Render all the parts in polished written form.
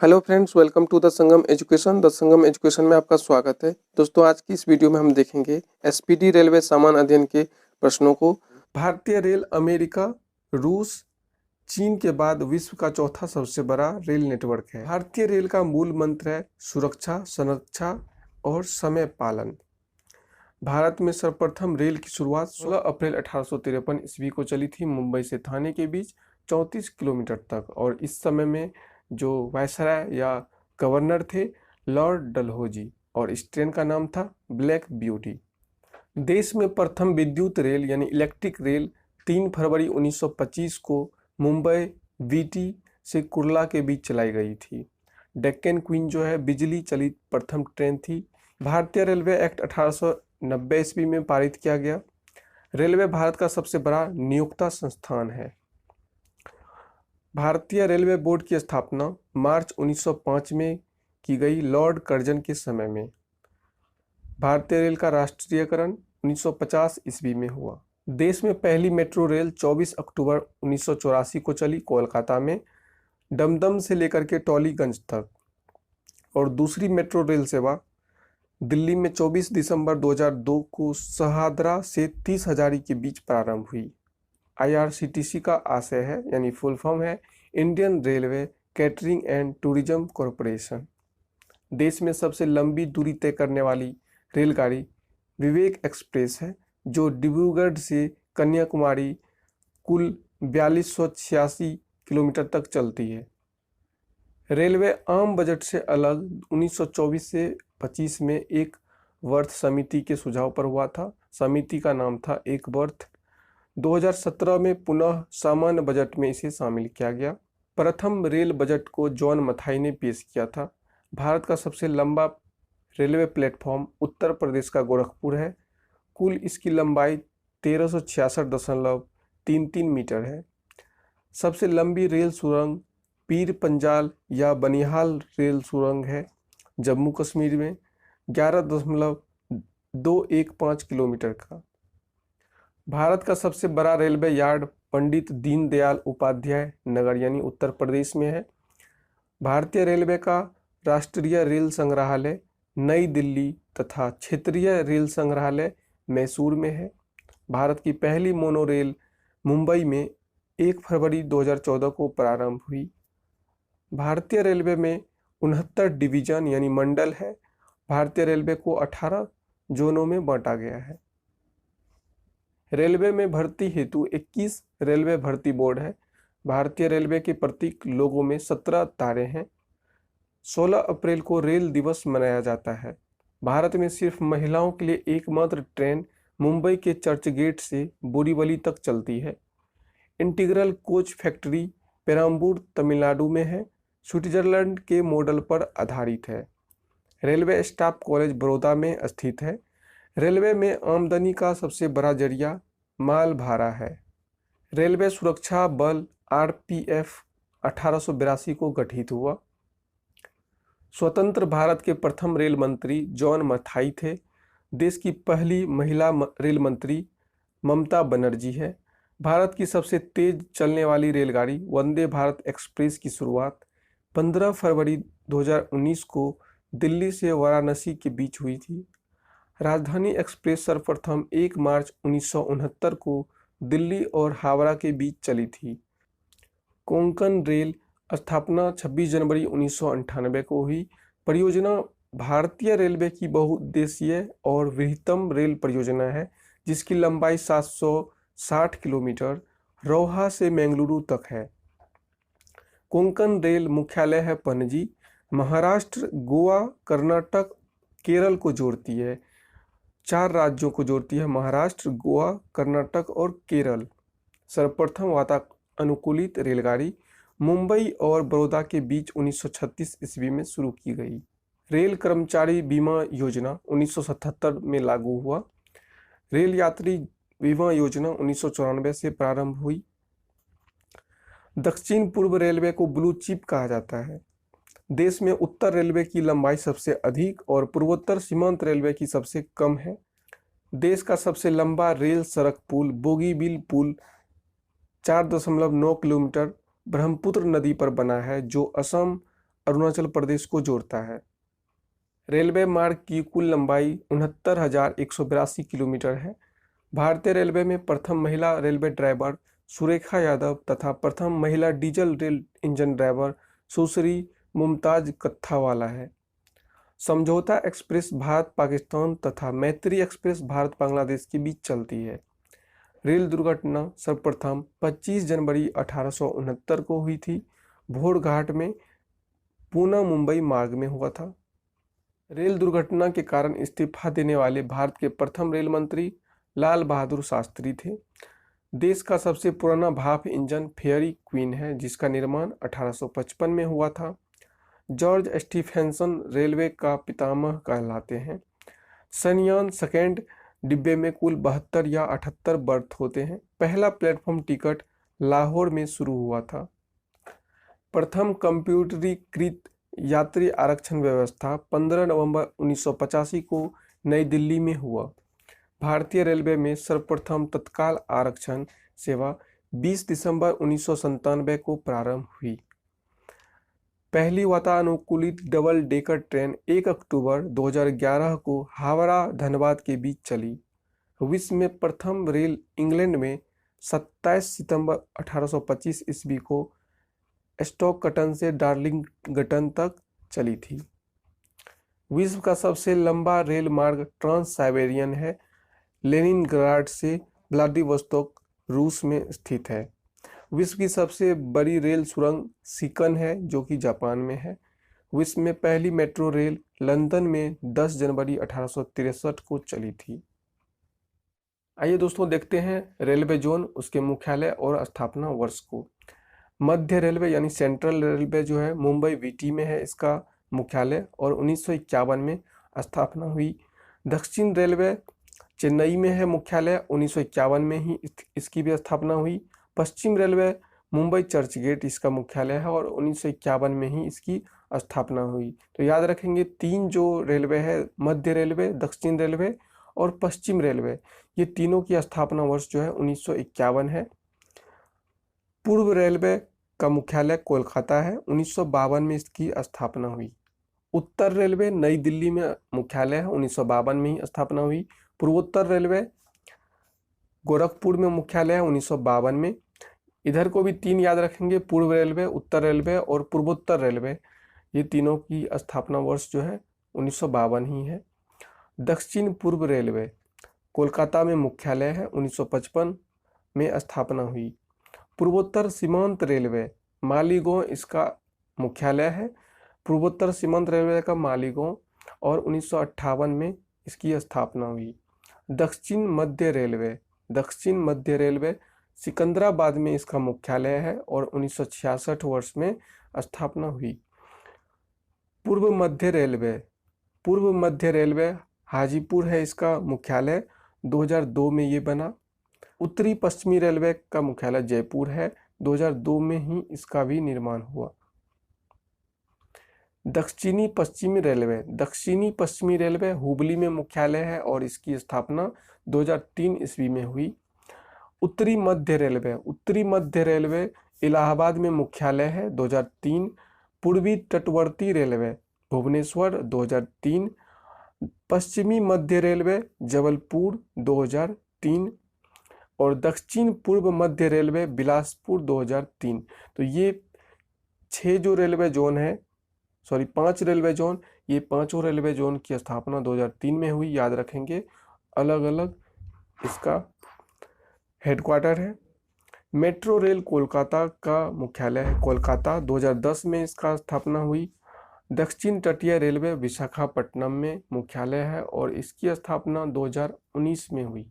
Hello friends, welcome to the Sangam Education. The Sangam Education में आपका स्वागत है। दोस्तों, आज की इस वीडियो में हम देखेंगे एसपीडी रेलवे सामान्य अध्ययन के प्रश्नों को। भारतीय रेल अमेरिका, रूस, चीन के बाद विश्व का चौथा सबसे बड़ा रेल नेटवर्क है। भारतीय रेल का मूल मंत्र है सुरक्षा, संरक्षा और समय पालन। भारत में सर्वप्रथम रेल की शुरुआत 16 अप्रैल 1853 ईस्वी को चली थी, मुंबई से थाने के बीच 34 किलोमीटर तक। और इस समय में जो वायसराय या गवर्नर थे लॉर्ड डलहौजी, और इस ट्रेन का नाम था ब्लैक ब्यूटी। देश में प्रथम विद्युत रेल यानी इलेक्ट्रिक रेल 3 फरवरी 1925 को मुंबई वीटी से कुर्ला के बीच चलाई गई थी। डेक्कन क्वीन जो है बिजली चलित प्रथम ट्रेन थी। भारतीय रेलवे एक्ट 1890 ईस्वी में पारित किया गया। रेलवे भारत का सबसे बड़ा नियोक्ता संस्थान है। भारतीय रेलवे बोर्ड की स्थापना मार्च 1905 में की गई लॉर्ड कर्जन के समय में। भारतीय रेल का राष्ट्रीयकरण 1950 ईस्वी में हुआ। देश में पहली मेट्रो रेल 24 अक्टूबर 1984 को चली कोलकाता में डमदम से लेकर के टॉलीगंज तक। और दूसरी मेट्रो रेल सेवा दिल्ली में 24 दिसंबर 2002 को शहादरा से 30 हजारी के बीच प्रारंभ हुई। IRCTC का आशय है यानी फुल फॉर्म है Indian railway catering and tourism corporation. देश में सबसे लंबी दूरी तय करने वाली रेलगाड़ी विवेक एक्सप्रेस है, जो डिब्रूगढ़ से कन्याकुमारी कुल 4286 किलोमीटर तक चलती है। रेलवे आम बजट से अलग 1924 से 25 में एक वर्थ समिति के सुझाव पर हुआ था। समिति का नाम था एक वर्थ। 2017 में पुनः सामान्य बजट में इसे शामिल किया गया। प्रथम रेल बजट को जॉन मथाई ने पेश किया था। भारत का सबसे लंबा रेलवे प्लेटफॉर्म उत्तर प्रदेश का गोरखपुर है। कुल इसकी लंबाई 1366.33 मीटर है। सबसे लंबी रेल सुरंग पीर पंजाल या बनिहाल रेल सुरंग है जम्मू कश्मीर में 11.215 किलोमीटर का। भारत का सबसे बड़ा रेलवे यार्ड पंडित दीनदयाल उपाध्याय नगर यानी उत्तर प्रदेश में है। भारतीय रेलवे का राष्ट्रीय रेल संग्रहालय नई दिल्ली तथा क्षेत्रीय रेल संग्रहालय मैसूर में है। भारत की पहली मोनोरेल मुंबई में 1 फरवरी 2014 को प्रारंभ हुई। भारतीय रेलवे में 69 डिवीजन यानी मंडल है। भारतीय रेलवे को 18 जोनों में बांटा गया है। रेलवे में भर्ती हेतु 21 रेलवे भर्ती बोर्ड है। भारतीय रेलवे के प्रतीक लोगों में 17 तारे हैं। 16 अप्रैल को रेल दिवस मनाया जाता है। भारत में सिर्फ महिलाओं के लिए एकमात्र ट्रेन मुंबई के चर्चगेट से बोरीवली तक चलती है। Integral coach factory Perambur Tamil Nadu में है। स्विट्जरलैंड के मॉडल पर आधारित है। रेलवे स्टाफ कॉलेज बड़ौदा में स्थित है। रेलवे में आमदनी का सबसे बड़ा जरिया माल भाड़ा है। रेलवे सुरक्षा बल RPF 1882 को गठित हुआ। स्वतंत्र भारत के प्रथम रेल मंत्री जॉन मथाई थे। देश की पहली महिला रेल मंत्री ममता बनर्जी है। भारत की सबसे तेज चलने वाली रेलगाड़ी वंदे भारत एक्सप्रेस की शुरुआत 15 फरवरी 2019 को दिल्ली से वाराणसी के बीच हुई थी। राजधानी एक्सप्रेस सर्वप्रथम 1 मार्च 1969 को दिल्ली और हावड़ा के बीच चली थी। कोंकण रेल स्थापना 26 जनवरी 1998 को हुई। परियोजना भारतीय रेलवे की बहुउद्देशीय और वृहत्तम रेल परियोजना है, जिसकी लंबाई 760 किलोमीटर रोहा से बेंगलुरु तक है। कोंकण रेल मुख्यालय है पणजी। महाराष्ट्र, गोवा, कर्नाटक, केरल को जोड़ती है। 4 राज्यों को जोड़ती है, महाराष्ट्र, गोवा, कर्नाटक और केरल। सर्वप्रथम वातानुकूलित रेलगाड़ी मुंबई और बड़ौदा के बीच 1936 ईस्वी में शुरू की गई। रेल कर्मचारी बीमा योजना 1977 में लागू हुआ। रेल यात्री बीमा योजना 1994 से प्रारंभ हुई। दक्षिण पूर्व रेलवे को ब्लू चिप कहा जाता है। देश में उत्तर रेलवे की लंबाई सबसे अधिक और पूर्वोत्तर सीमांत रेलवे की सबसे कम है। देश का सबसे लंबा रेल सड़क पुल बोगीबील पुल 4.9 किलोमीटर ब्रह्मपुत्र नदी पर बना है, जो असम अरुणाचल प्रदेश को जोड़ता है। रेलवे मार्ग की कुल लंबाई 69,182 किलोमीटर है। भारतीय रेलवे में प्रथम महिला रेलवे ड्राइवर सुरेखा यादव तथा प्रथम महिला डीजल रेल इंजन ड्राइवर सुश्री मुमताज कत्थावाला है। समझौता एक्सप्रेस भारत पाकिस्तान तथा मैत्री एक्सप्रेस भारत बांग्लादेश के बीच चलती है। रेल दुर्घटना सर्वप्रथम 25 जनवरी 1869 को हुई थी। भोरघाट में पूना मुंबई मार्ग में हुआ था। रेल दुर्घटना के कारण इस्तीफा देने वाले भारत के प्रथम रेल मंत्री लाल बहादुर शास्त्री थे। देश का सबसे पुराना भाप इंजन फेयरी क्वीन है, जिसका निर्माण 1855 में हुआ था। जॉर्ज स्टीफेंसन रेलवे का पितामह कहलाते हैं। सनयान सेकेंड डिब्बे में कुल 72 या 78 बर्थ होते हैं। पहला प्लेटफॉर्म टिकट लाहौर में शुरू हुआ था। प्रथम कंप्यूटरीकृत यात्री आरक्षण व्यवस्था 15 नवंबर 1985 को नई दिल्ली में हुआ। भारतीय रेलवे में सर्वप्रथम तत्काल आरक्षण सेवा 20 दिसंबर 1997 को प्रारंभ हुई। पहली वातानुकूलित डबल डेकर ट्रेन 1 अक्टूबर 2011 को हावड़ा धनबाद के बीच चली। विश्व में प्रथम रेल इंग्लैंड में 27 सितंबर 1825 ईस्वी को स्टॉकटन से डार्लिंगटन तक चली थी। विश्व का सबसे लंबा रेल मार्ग ट्रांस साइबेरियन है। लेनिनग्राड से व्लादिवोस्तोक रूस में स्थित है। विश्व की सबसे बड़ी रेल सुरंग सिकन है, जो कि जापान में है। विश्व में पहली मेट्रो रेल लंदन में 10 जनवरी 1863 को चली थी। आइए दोस्तों देखते हैं रेलवे जोन, उसके मुख्यालय और स्थापना वर्ष को। मध्य रेलवे यानी सेंट्रल रेलवे जो है मुंबई वीटी में है इसका मुख्यालय, और 1951 में स्थापना हुई। दक्षिण रेलवे चेन्नई में है मुख्यालय, 1951 में ही इसकी भी स्थापना हुई। पश्चिम रेलवे मुंबई चर्चगेट इसका मुख्यालय है और 1951 में ही इसकी स्थापना हुई। तो याद रखेंगे तीन जो रेलवे है, मध्य रेलवे, दक्षिण रेलवे और पश्चिम रेलवे, ये तीनों की स्थापना वर्ष जो है 1951 है। पूर्व रेलवे का मुख्यालय कोलकाता है, 1952 में इसकी स्थापना हुई। उत्तर रेलवे नई दिल्ली में मुख्यालय है, 1952 में ही स्थापना हुई। पूर्वोत्तर रेलवे गोरखपुर में मुख्यालय है, 1952 में। इधर को भी तीन याद रखेंगे, पूर्व रेलवे, उत्तर रेलवे और पूर्वोत्तर रेलवे, ये तीनों की स्थापना वर्ष जो है 1952 ही है। दक्षिण पूर्व रेलवे कोलकाता में मुख्यालय है, 1955 में स्थापना हुई। पूर्वोत्तर सीमांत रेलवे मालीगांव इसका मुख्यालय है, पूर्वोत्तर सीमांत रेलवे का मालीगांव, और 1958 में इसकी स्थापना हुई। दक्षिण मध्य रेलवे सिकंदराबाद में इसका मुख्यालय है और 1966 वर्ष में स्थापना हुई। पूर्व मध्य रेलवे हाजीपुर है इसका मुख्यालय, 2002 में ये बना। उत्तरी पश्चिमी रेलवे का मुख्यालय जयपुर है, 2002 में ही इसका भी निर्माण हुआ। दक्षिणी पश्चिमी रेलवे हुबली में मुख्यालय है और इसकी स्थापना 2003 ईस्वी में हुई। उत्तरी मध्य रेलवे इलाहाबाद में मुख्यालय है, 2003। पूर्वी तटवर्ती रेलवे भुवनेश्वर, 2003। पश्चिमी मध्य रेलवे जबलपुर, 2003 और दक्षिण पूर्व मध्य रेलवे बिलासपुर, 2003। तो ये 5 रेलवे जोन, ये पांचों रेलवे जोन की स्थापना 2003 में हुई। याद रखेंगे, अलग अलग इसका हेडक्वार्टर है। मेट्रो रेल कोलकाता का मुख्यालय है कोलकाता, 2010 में इसका स्थापना हुई। दक्षिण तटीय रेलवे विशाखापट्टनम में मुख्यालय है और इसकी स्थापना 2019 में हुई।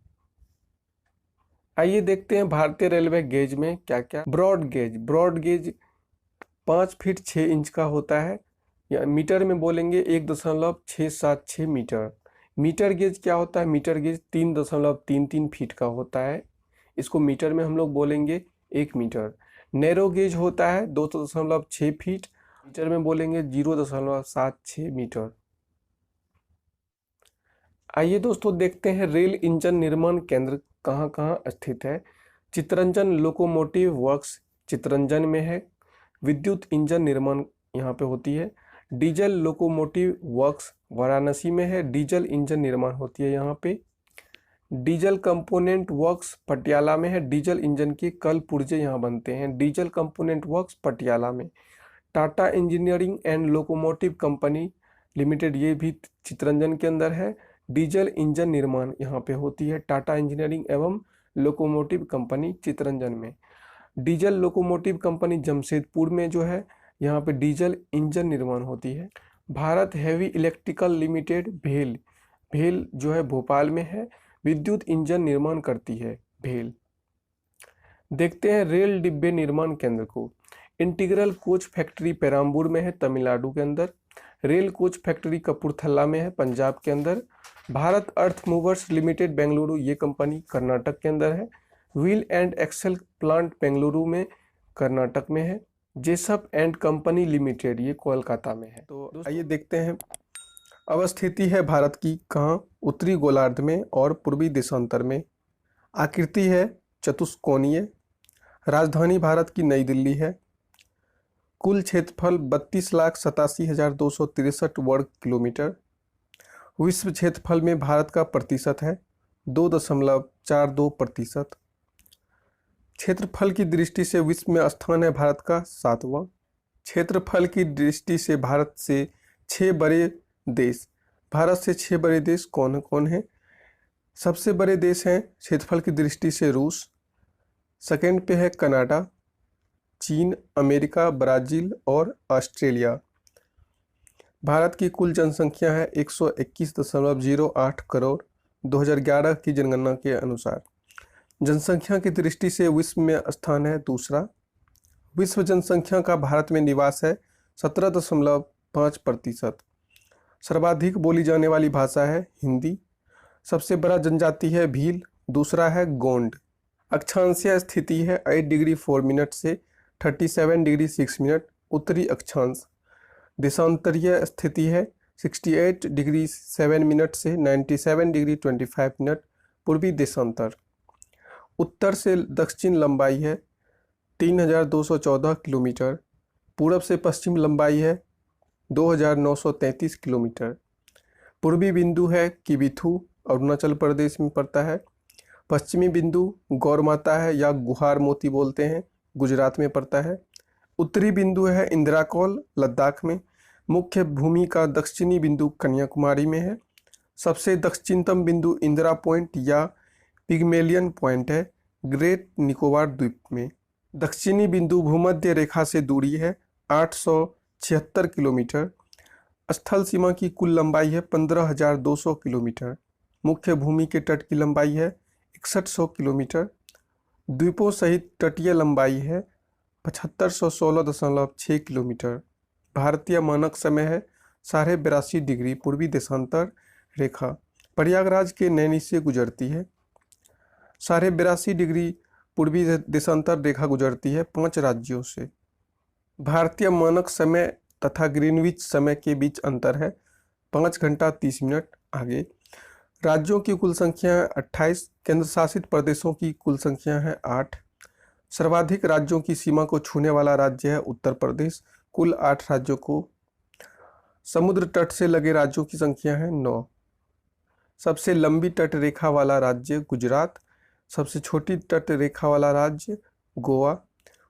आइए देखते हैं भारतीय रेलवे गेज में क्या क्या। ब्रॉड गेज 5 फीट 6 इंच का होता है, या मीटर में बोलेंगे 1.676 मीटर। मीटर गेज क्या होता है? मीटर गेज 3.33 फीट का होता है, इसको मीटर में हम लोग बोलेंगे 1 मीटर। नैरो गेज होता है 2.6 फीट, मीटर में बोलेंगे 0.76 मीटर। आइए दोस्तों देखते हैं रेल इंजन निर्माण केंद्र कहाँ कहाँ स्थित है। चितरंजन लोकोमोटिव वर्क्स चितरंजन में है। विद्युत इंजन निर्माण यहाँ पे होती है। डीजल लोकोमोटिव वर्क्स वाराणसी में है। डीजल इंजन निर्माण होती है यहाँ पे। डीजल कंपोनेंट वर्क्स पटियाला में है। डीजल इंजन के कल पुर्जे यहाँ बनते हैं डीजल कंपोनेंट वर्क्स पटियाला में। Tata engineering and locomotive company limited, ये भी चितरंजन के अंदर है। डीजल इंजन निर्माण यहाँ पे होती है टाटा इंजीनियरिंग एवं लोकोमोटिव कंपनी चितरंजन में। डीजल लोकोमोटिव कंपनी जमशेदपुर में जो है, यहाँ पे डीजल इंजन निर्माण होती है। भारत हेवी इलेक्ट्रिकल लिमिटेड भेल, भेल जो है भोपाल में है, विद्युत इंजन निर्माण करती है भेल। देखते हैं रेल डिब्बे निर्माण केंद्र को। इंटीग्रल कोच फैक्ट्री पेराम्बूर में है तमिलनाडु के अंदर। रेल कोच फैक्ट्री कपूरथला में है पंजाब के अंदर। Bharat Earth Movers Limited Bengaluru, ये कंपनी कर्नाटक के अंदर है। Wheel and axle plant Bengaluru में कर्नाटक में है। जेसप एंड कंपनी लिमिटेड, ये कोलकाता में है। तो आइए देखते हैं अवस्थिति है भारत की कहाँ, उत्तरी गोलार्ध में और पूर्वी देशांतर में। आकृति है चतुष्कोणीय। राजधानी भारत की नई दिल्ली है। कुल क्षेत्रफल 32,87,263 वर्ग किलोमीटर। विश्व क्षेत्रफल में भारत का प्रतिशत है 2.42%। क्षेत्रफल की दृष्टि से विश्व में स्थान है भारत का 7वां। क्षेत्रफल की दृष्टि से भारत से 6 बड़े देश, भारत से 6 बड़े देश कौन कौन हैं? सबसे बड़े देश हैं क्षेत्रफल की दृष्टि से रूस, सेकंड पे है कनाडा, चीन, अमेरिका, ब्राज़ील और ऑस्ट्रेलिया। भारत की कुल जनसंख्या है 121.08 करोड़ 2011 की जनगणना के अनुसार। जनसंख्या की दृष्टि से विश्व में स्थान है दूसरा। विश्व जनसंख्या का भारत में निवास है 17.5%। सर्वाधिक बोली जाने वाली भाषा है हिंदी। सबसे बड़ा जनजाति है भील, दूसरा है गोंड। अक्षांशीय स्थिति है 8 डिग्री 4 मिनट से 37 डिग्री 6 मिनट उत्तरी अक्षांश। देशांतरीय स्थिति है 68 डिग्री 7 मिनट से 97 डिग्री 25 मिनट पूर्वी देशांतर। उत्तर से दक्षिण लंबाई है 3,214 किलोमीटर। पूरब से पश्चिम लंबाई है 2,933 किलोमीटर। पूर्वी बिंदु है किबिथु, अरुणाचल प्रदेश में पड़ता है। पश्चिमी बिंदु गौरमाता है या गुहार मोती बोलते हैं, गुजरात में पड़ता है। उत्तरी बिंदु है इंदिराकोल, लद्दाख में। मुख्य भूमि का दक्षिणी बिंदु कन्याकुमारी में है। सबसे दक्षिणतम बिंदु इंदिरा पॉइंट या पिग्मेलियन पॉइंट है, ग्रेट निकोबार द्वीप में। दक्षिणी बिंदु भूमध्य रेखा से दूरी है 876 किलोमीटर। स्थल सीमा की कुल लंबाई है 15,200 किलोमीटर। मुख्य भूमि के तट की लंबाई है 6100 किलोमीटर। द्वीपों सहित तटीय लंबाई है 7516.6 किलोमीटर। भारतीय मानक समय है 82.5 डिग्री पूर्वी देशांतर रेखा प्रयागराज के नैनी से गुजरती है। 82.5 डिग्री पूर्वी देशांतर रेखा गुजरती है 5 राज्यों से। भारतीय मानक समय तथा ग्रीनविच समय के बीच अंतर है 5 घंटा 30 मिनट आगे। राज्यों की कुल संख्या है 28। केंद्र शासित प्रदेशों की कुल संख्या है 8। सर्वाधिक राज्यों की सीमा को छूने वाला राज्य है उत्तर प्रदेश, कुल 8 राज्यों को। समुद्र तट से लगे राज्यों की संख्या है 9। सबसे लंबी तट रेखा वाला राज्य गुजरात, सबसे छोटी तट रेखा वाला राज्य गोवा।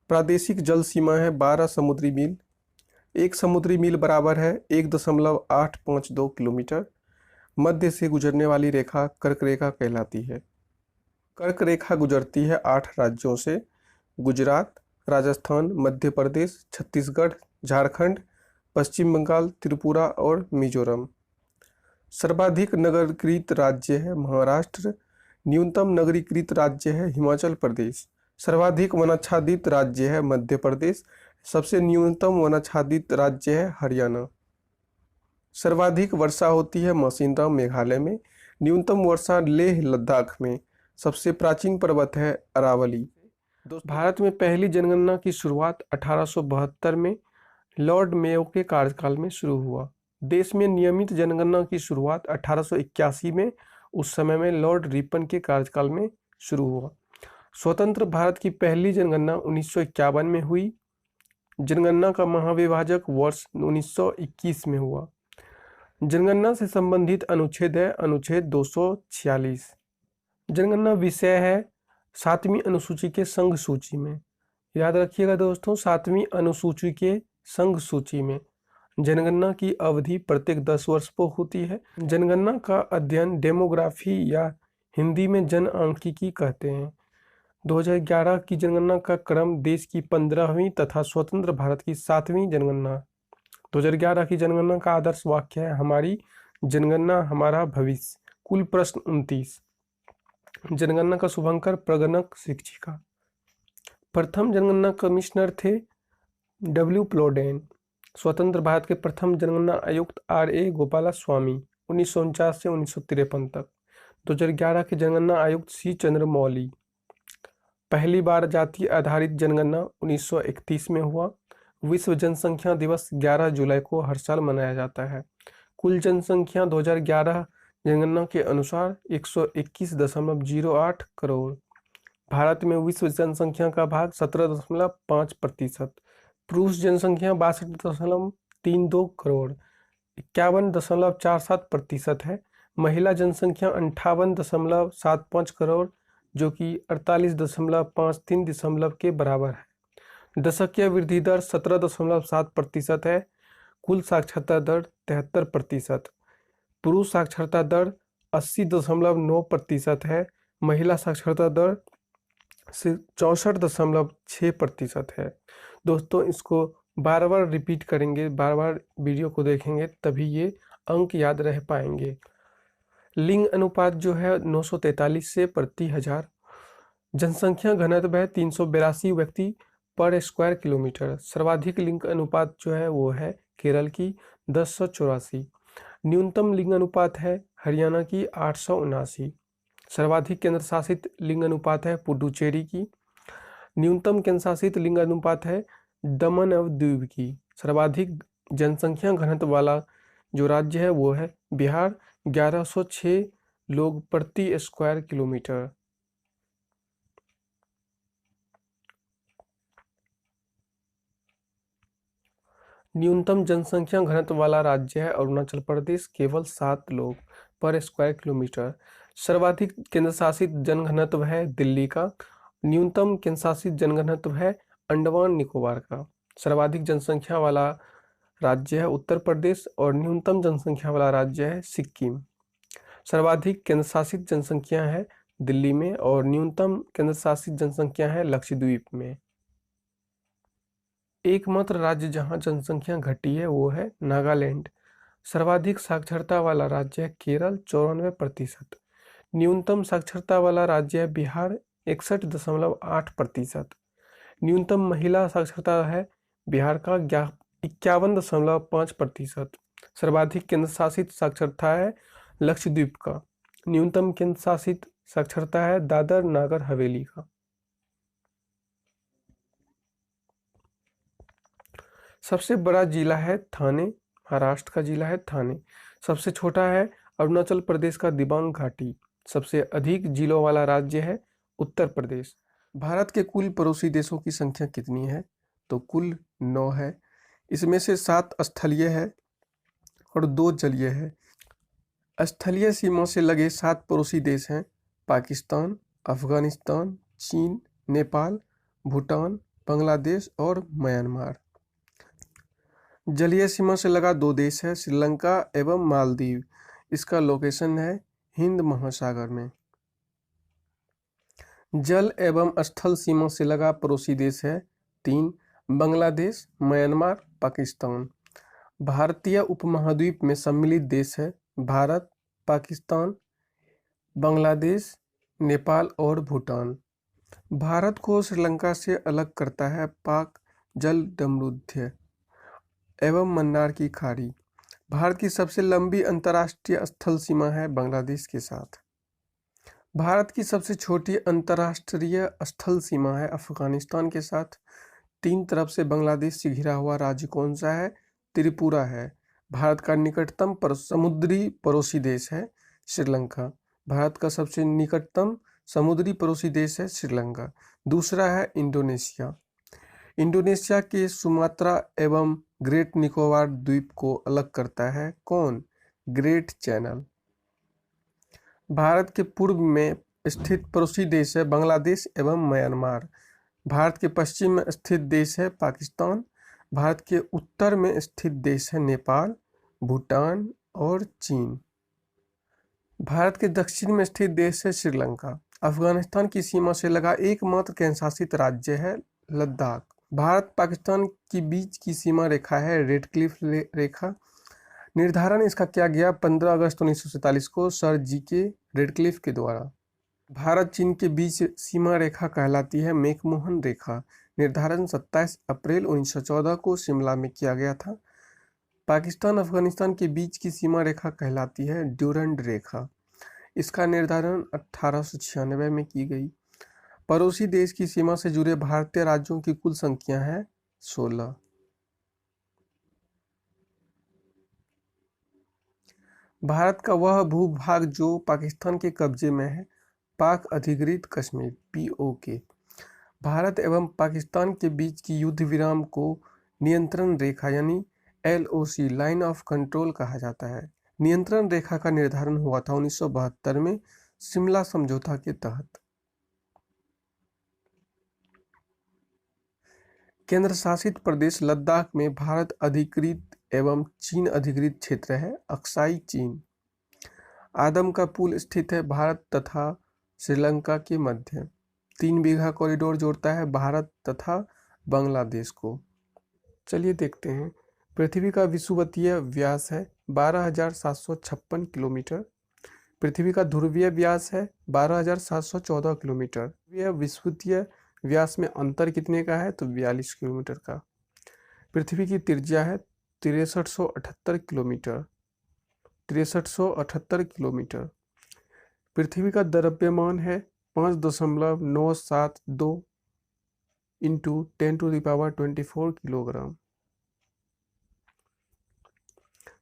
प्रादेशिक जल सीमा है 12 समुद्री मील। 1 समुद्री मील बराबर है 1.852 किलोमीटर। मध्य से गुजरने वाली रेखा कर्क रेखा कहलाती है। कर्क रेखा गुजरती है 8 राज्यों से, गुजरात, राजस्थान, मध्य प्रदेश, छत्तीसगढ़, झारखंड, पश्चिम बंगाल, त्रिपुरा और मिजोरम। सर्वाधिक नगरीकृत राज्य है महाराष्ट्र। न्यूनतम नगरीकृत राज्य है हिमाचल प्रदेश। सर्वाधिक वनाच्छादित राज्य है मध्य प्रदेश। सबसे न्यूनतम वनाच्छादित राज्य है हरियाणा। सर्वाधिक वर्षा होती है मौसिनराम मेघालय में। न्यूनतम वर्षा लेह लद्दाख में। सबसे प्राचीन पर्वत है अरावली। भारत में पहली जनगणना की शुरुआत 1872 में लॉर्ड मेयो के कार्यकाल में शुरू हुआ। देश में नियमित जनगणना की शुरुआत 1881 में, उस समय में लॉर्ड रिपन के कार्यकाल में शुरू हुआ। स्वतंत्र भारत की पहली जनगणना 1951 में हुई। जनगणना का महाविभाजक वर्ष 1921 में हुआ। जनगणना से संबंधित अनुच्छेद है अनुच्छेद 246। जनगणना विषय है 7वीं अनुसूची के संघ सूची में। याद रखिएगा दोस्तों, 7वीं अनुसूची के संघ सूची में। जनगणना की अवधि प्रत्येक 10 वर्ष पर होती है। जनगणना का अध्ययन डेमोग्राफी या हिंदी में जनआंख्यिकी कहते हैं। 2011 की जनगणना का क्रम देश की 15वीं तथा स्वतंत्र भारत की 7वीं जनगणना। 2011 की जनगणना का आदर्श वाक्य है, हमारी जनगणना हमारा भविष्य। कुल प्रश्न 29। जनगणना का शुभांकर प्रगणक शिक्षिका। प्रथम जनगणना कमिश्नर थे डब्ल्यू प्लोडेन। स्वतंत्र भारत के प्रथम जनगणना आयुक्त RA गोपालास्वामी 1949 से 1953 तक। 2011 के जनगणना आयुक्त C चंद्रमौली। पहली बार जाति आधारित जनगणना 1931 में हुआ। विश्व जनसंख्या दिवस 11 जुलाई को हर साल मनाया जाता है। कुल जनसंख्या 2011 जनगणना के अनुसार 121.08 करोड़। भारत में विश्व जनसंख्या का भाग 17.5%। पुरुष जनसंख्या 62.32 करोड़ 51.47% है। महिला जनसंख्या 58.75 करोड़ जो कि 48.53 दशमलव के बराबर है। दशकीय वृद्धि दर 17.7% है। कुल साक्षरता दर 73%। पुरुष साक्षरता दर 80.9% है। महिला साक्षरता दर 64.6% है। दोस्तों, इसको बार बार रिपीट करेंगे, बार बार वीडियो को देखेंगे, तभी ये अंक याद रह पाएंगे। लिंग अनुपात जो है 943 से प्रति हजार। जनसंख्या घनत्व है 382 व्यक्ति पर स्क्वायर किलोमीटर। सर्वाधिक लिंग अनुपात जो है वो है केरल की 1084। न्यूनतम लिंग अनुपात है हरियाणा की 879। सर्वाधिक केंद्र शासित लिंग अनुपात है पुडुचेरी की। न्यूनतम केंद्र शासित लिंग अनुपात है दमन और दीव की। सर्वाधिक जनसंख्या घनत्व वाला जो राज्य है वो है बिहार, 1106 लोग प्रति स्क्वायर किलोमीटर। न्यूनतम जनसंख्या घनत्व वाला राज्य है अरुणाचल प्रदेश, केवल 7 लोग पर स्क्वायर किलोमीटर। सर्वाधिक केंद्र शासित जनघनत्व है दिल्ली का। न्यूनतम केंद्र शासित जनघनत्व है अंडमान निकोबार का। सर्वाधिक जनसंख्या वाला राज्य है उत्तर प्रदेश और न्यूनतम जनसंख्या वाला राज्य है सिक्किम। सर्वाधिक केंद्र शासित जनसंख्या है दिल्ली में और न्यूनतम केंद्र शासित जनसंख्या है लक्षद्वीप में। एकमात्र राज्य जहां जनसंख्या घटी है वो है नागालैंड। सर्वाधिक साक्षरता वाला राज्य है केरल 94%। न्यूनतम साक्षरता वाला राज्य है बिहार 61.8%। न्यूनतम महिला साक्षरता है बिहार का 51.5%। सर्वाधिक केंद्र शासित साक्षरता है लक्षद्वीप का। न्यूनतम केंद्र शासित साक्षरता है दादर नागर हवेली का। सबसे बड़ा जिला है थाने, महाराष्ट्र का जिला है थाने। सबसे छोटा है अरुणाचल प्रदेश का दिबांग घाटी। सबसे अधिक जिलों वाला राज्य है उत्तर प्रदेश। भारत के कुल पड़ोसी देशों की संख्या कितनी है? तो कुल 9 है। इसमें से 7 स्थलीय है और 2 जलीय है। स्थलीय सीमा से लगे 7 पड़ोसी देश हैं पाकिस्तान, अफगानिस्तान, चीन, नेपाल, भूटान, बांग्लादेश और म्यांमार। जलीय सीमा से लगा 2 देश है श्रीलंका एवं मालदीव। इसका लोकेशन है हिंद महासागर में। जल एवं स्थल सीमा से लगा पड़ोसी देश है 3 बांग्लादेश, म्यांमार, पाकिस्तान। भारतीय उपमहाद्वीप में सम्मिलित देश है भारत, पाकिस्तान, बांग्लादेश, नेपाल और भूटान। भारत को श्रीलंका से अलग करता है पाक जल समृद्ध एवं मन्नार की खाड़ी। भारत की सबसे लंबी अंतर्राष्ट्रीय स्थल सीमा है बांग्लादेश के साथ। भारत की सबसे छोटी अंतर्राष्ट्रीय स्थल सीमा है अफगानिस्तान के साथ। 3 तरफ से बांग्लादेश से घिरा हुआ राज्य कौन सा है? त्रिपुरा है। भारत का निकटतम समुद्री पड़ोसी देश है श्रीलंका। भारत का सबसे निकटतम समुद्री पड़ोसी देश है श्रीलंका। दूसरा है इंडोनेशिया। इंडोनेशिया के सुमात्रा एवं ग्रेट निकोबार द्वीप को अलग करता है कौन? Great channel. भारत के पूर्व में स्थित पड़ोसी देश है बांग्लादेश एवं म्यांमार। भारत के पश्चिम में स्थित देश है पाकिस्तान। भारत के उत्तर में स्थित देश है नेपाल, भूटान और चीन। भारत के दक्षिण में स्थित देश है श्रीलंका। अफगानिस्तान की सीमा से लगा एकमात्र केंद्रशासित राज्य है लद्दाख। भारत पाकिस्तान के बीच की सीमा रेखा है रेड क्लिफ रेखा। निर्धारण इसका किया गया 15 अगस्त 1947 को सर जी के रेडक्लिफ के द्वारा। भारत चीन के बीच सीमा रेखा कहलाती है मैकमोहन रेखा। निर्धारण 27 अप्रैल 1914 को शिमला में किया गया था। पाकिस्तान अफगानिस्तान के बीच की सीमा रेखा कहलाती है ड्यूरंड रेखा। इसका निर्धारण 1896 में की गई। पड़ोसी देश की सीमा से जुड़े भारतीय राज्यों की कुल संख्या है 16। भारत का वह भूभाग जो पाकिस्तान के कब्जे में है पाक अधिकृत कश्मीर POK। भारत एवं पाकिस्तान के बीच की युद्ध विराम को नियंत्रण रेखा यानी LOC लाइन ऑफ कंट्रोल कहा जाता है। नियंत्रण रेखा का निर्धारण हुआ था 1972 में शिमला समझौता के तहत। केंद्र शासित प्रदेश लद्दाख में भारत अधिकृत एवं चीन अधिकृत क्षेत्र है अक्साई चीन। आदम का पुल स्थित है भारत तथा श्रीलंका के मध्य। 3 बीघा कॉरिडोर जोड़ता है भारत तथा बांग्लादेश को। चलिए देखते हैं। पृथ्वी का विषुवतीय व्यास है 12,756 किलोमीटर। पृथ्वी का ध्रुवीय व्यास है 12,714 किलोमीटर। यह विषुवतीय व्यास में अंतर कितने का है? तो 42 किलोमीटर का। पृथ्वी की त्रिज्या है 6378 किलोमीटर। 6378 किलोमीटर। पृथ्वी का द्रव्यमान है 5.972 इंटू 10⁻24 किलोग्राम।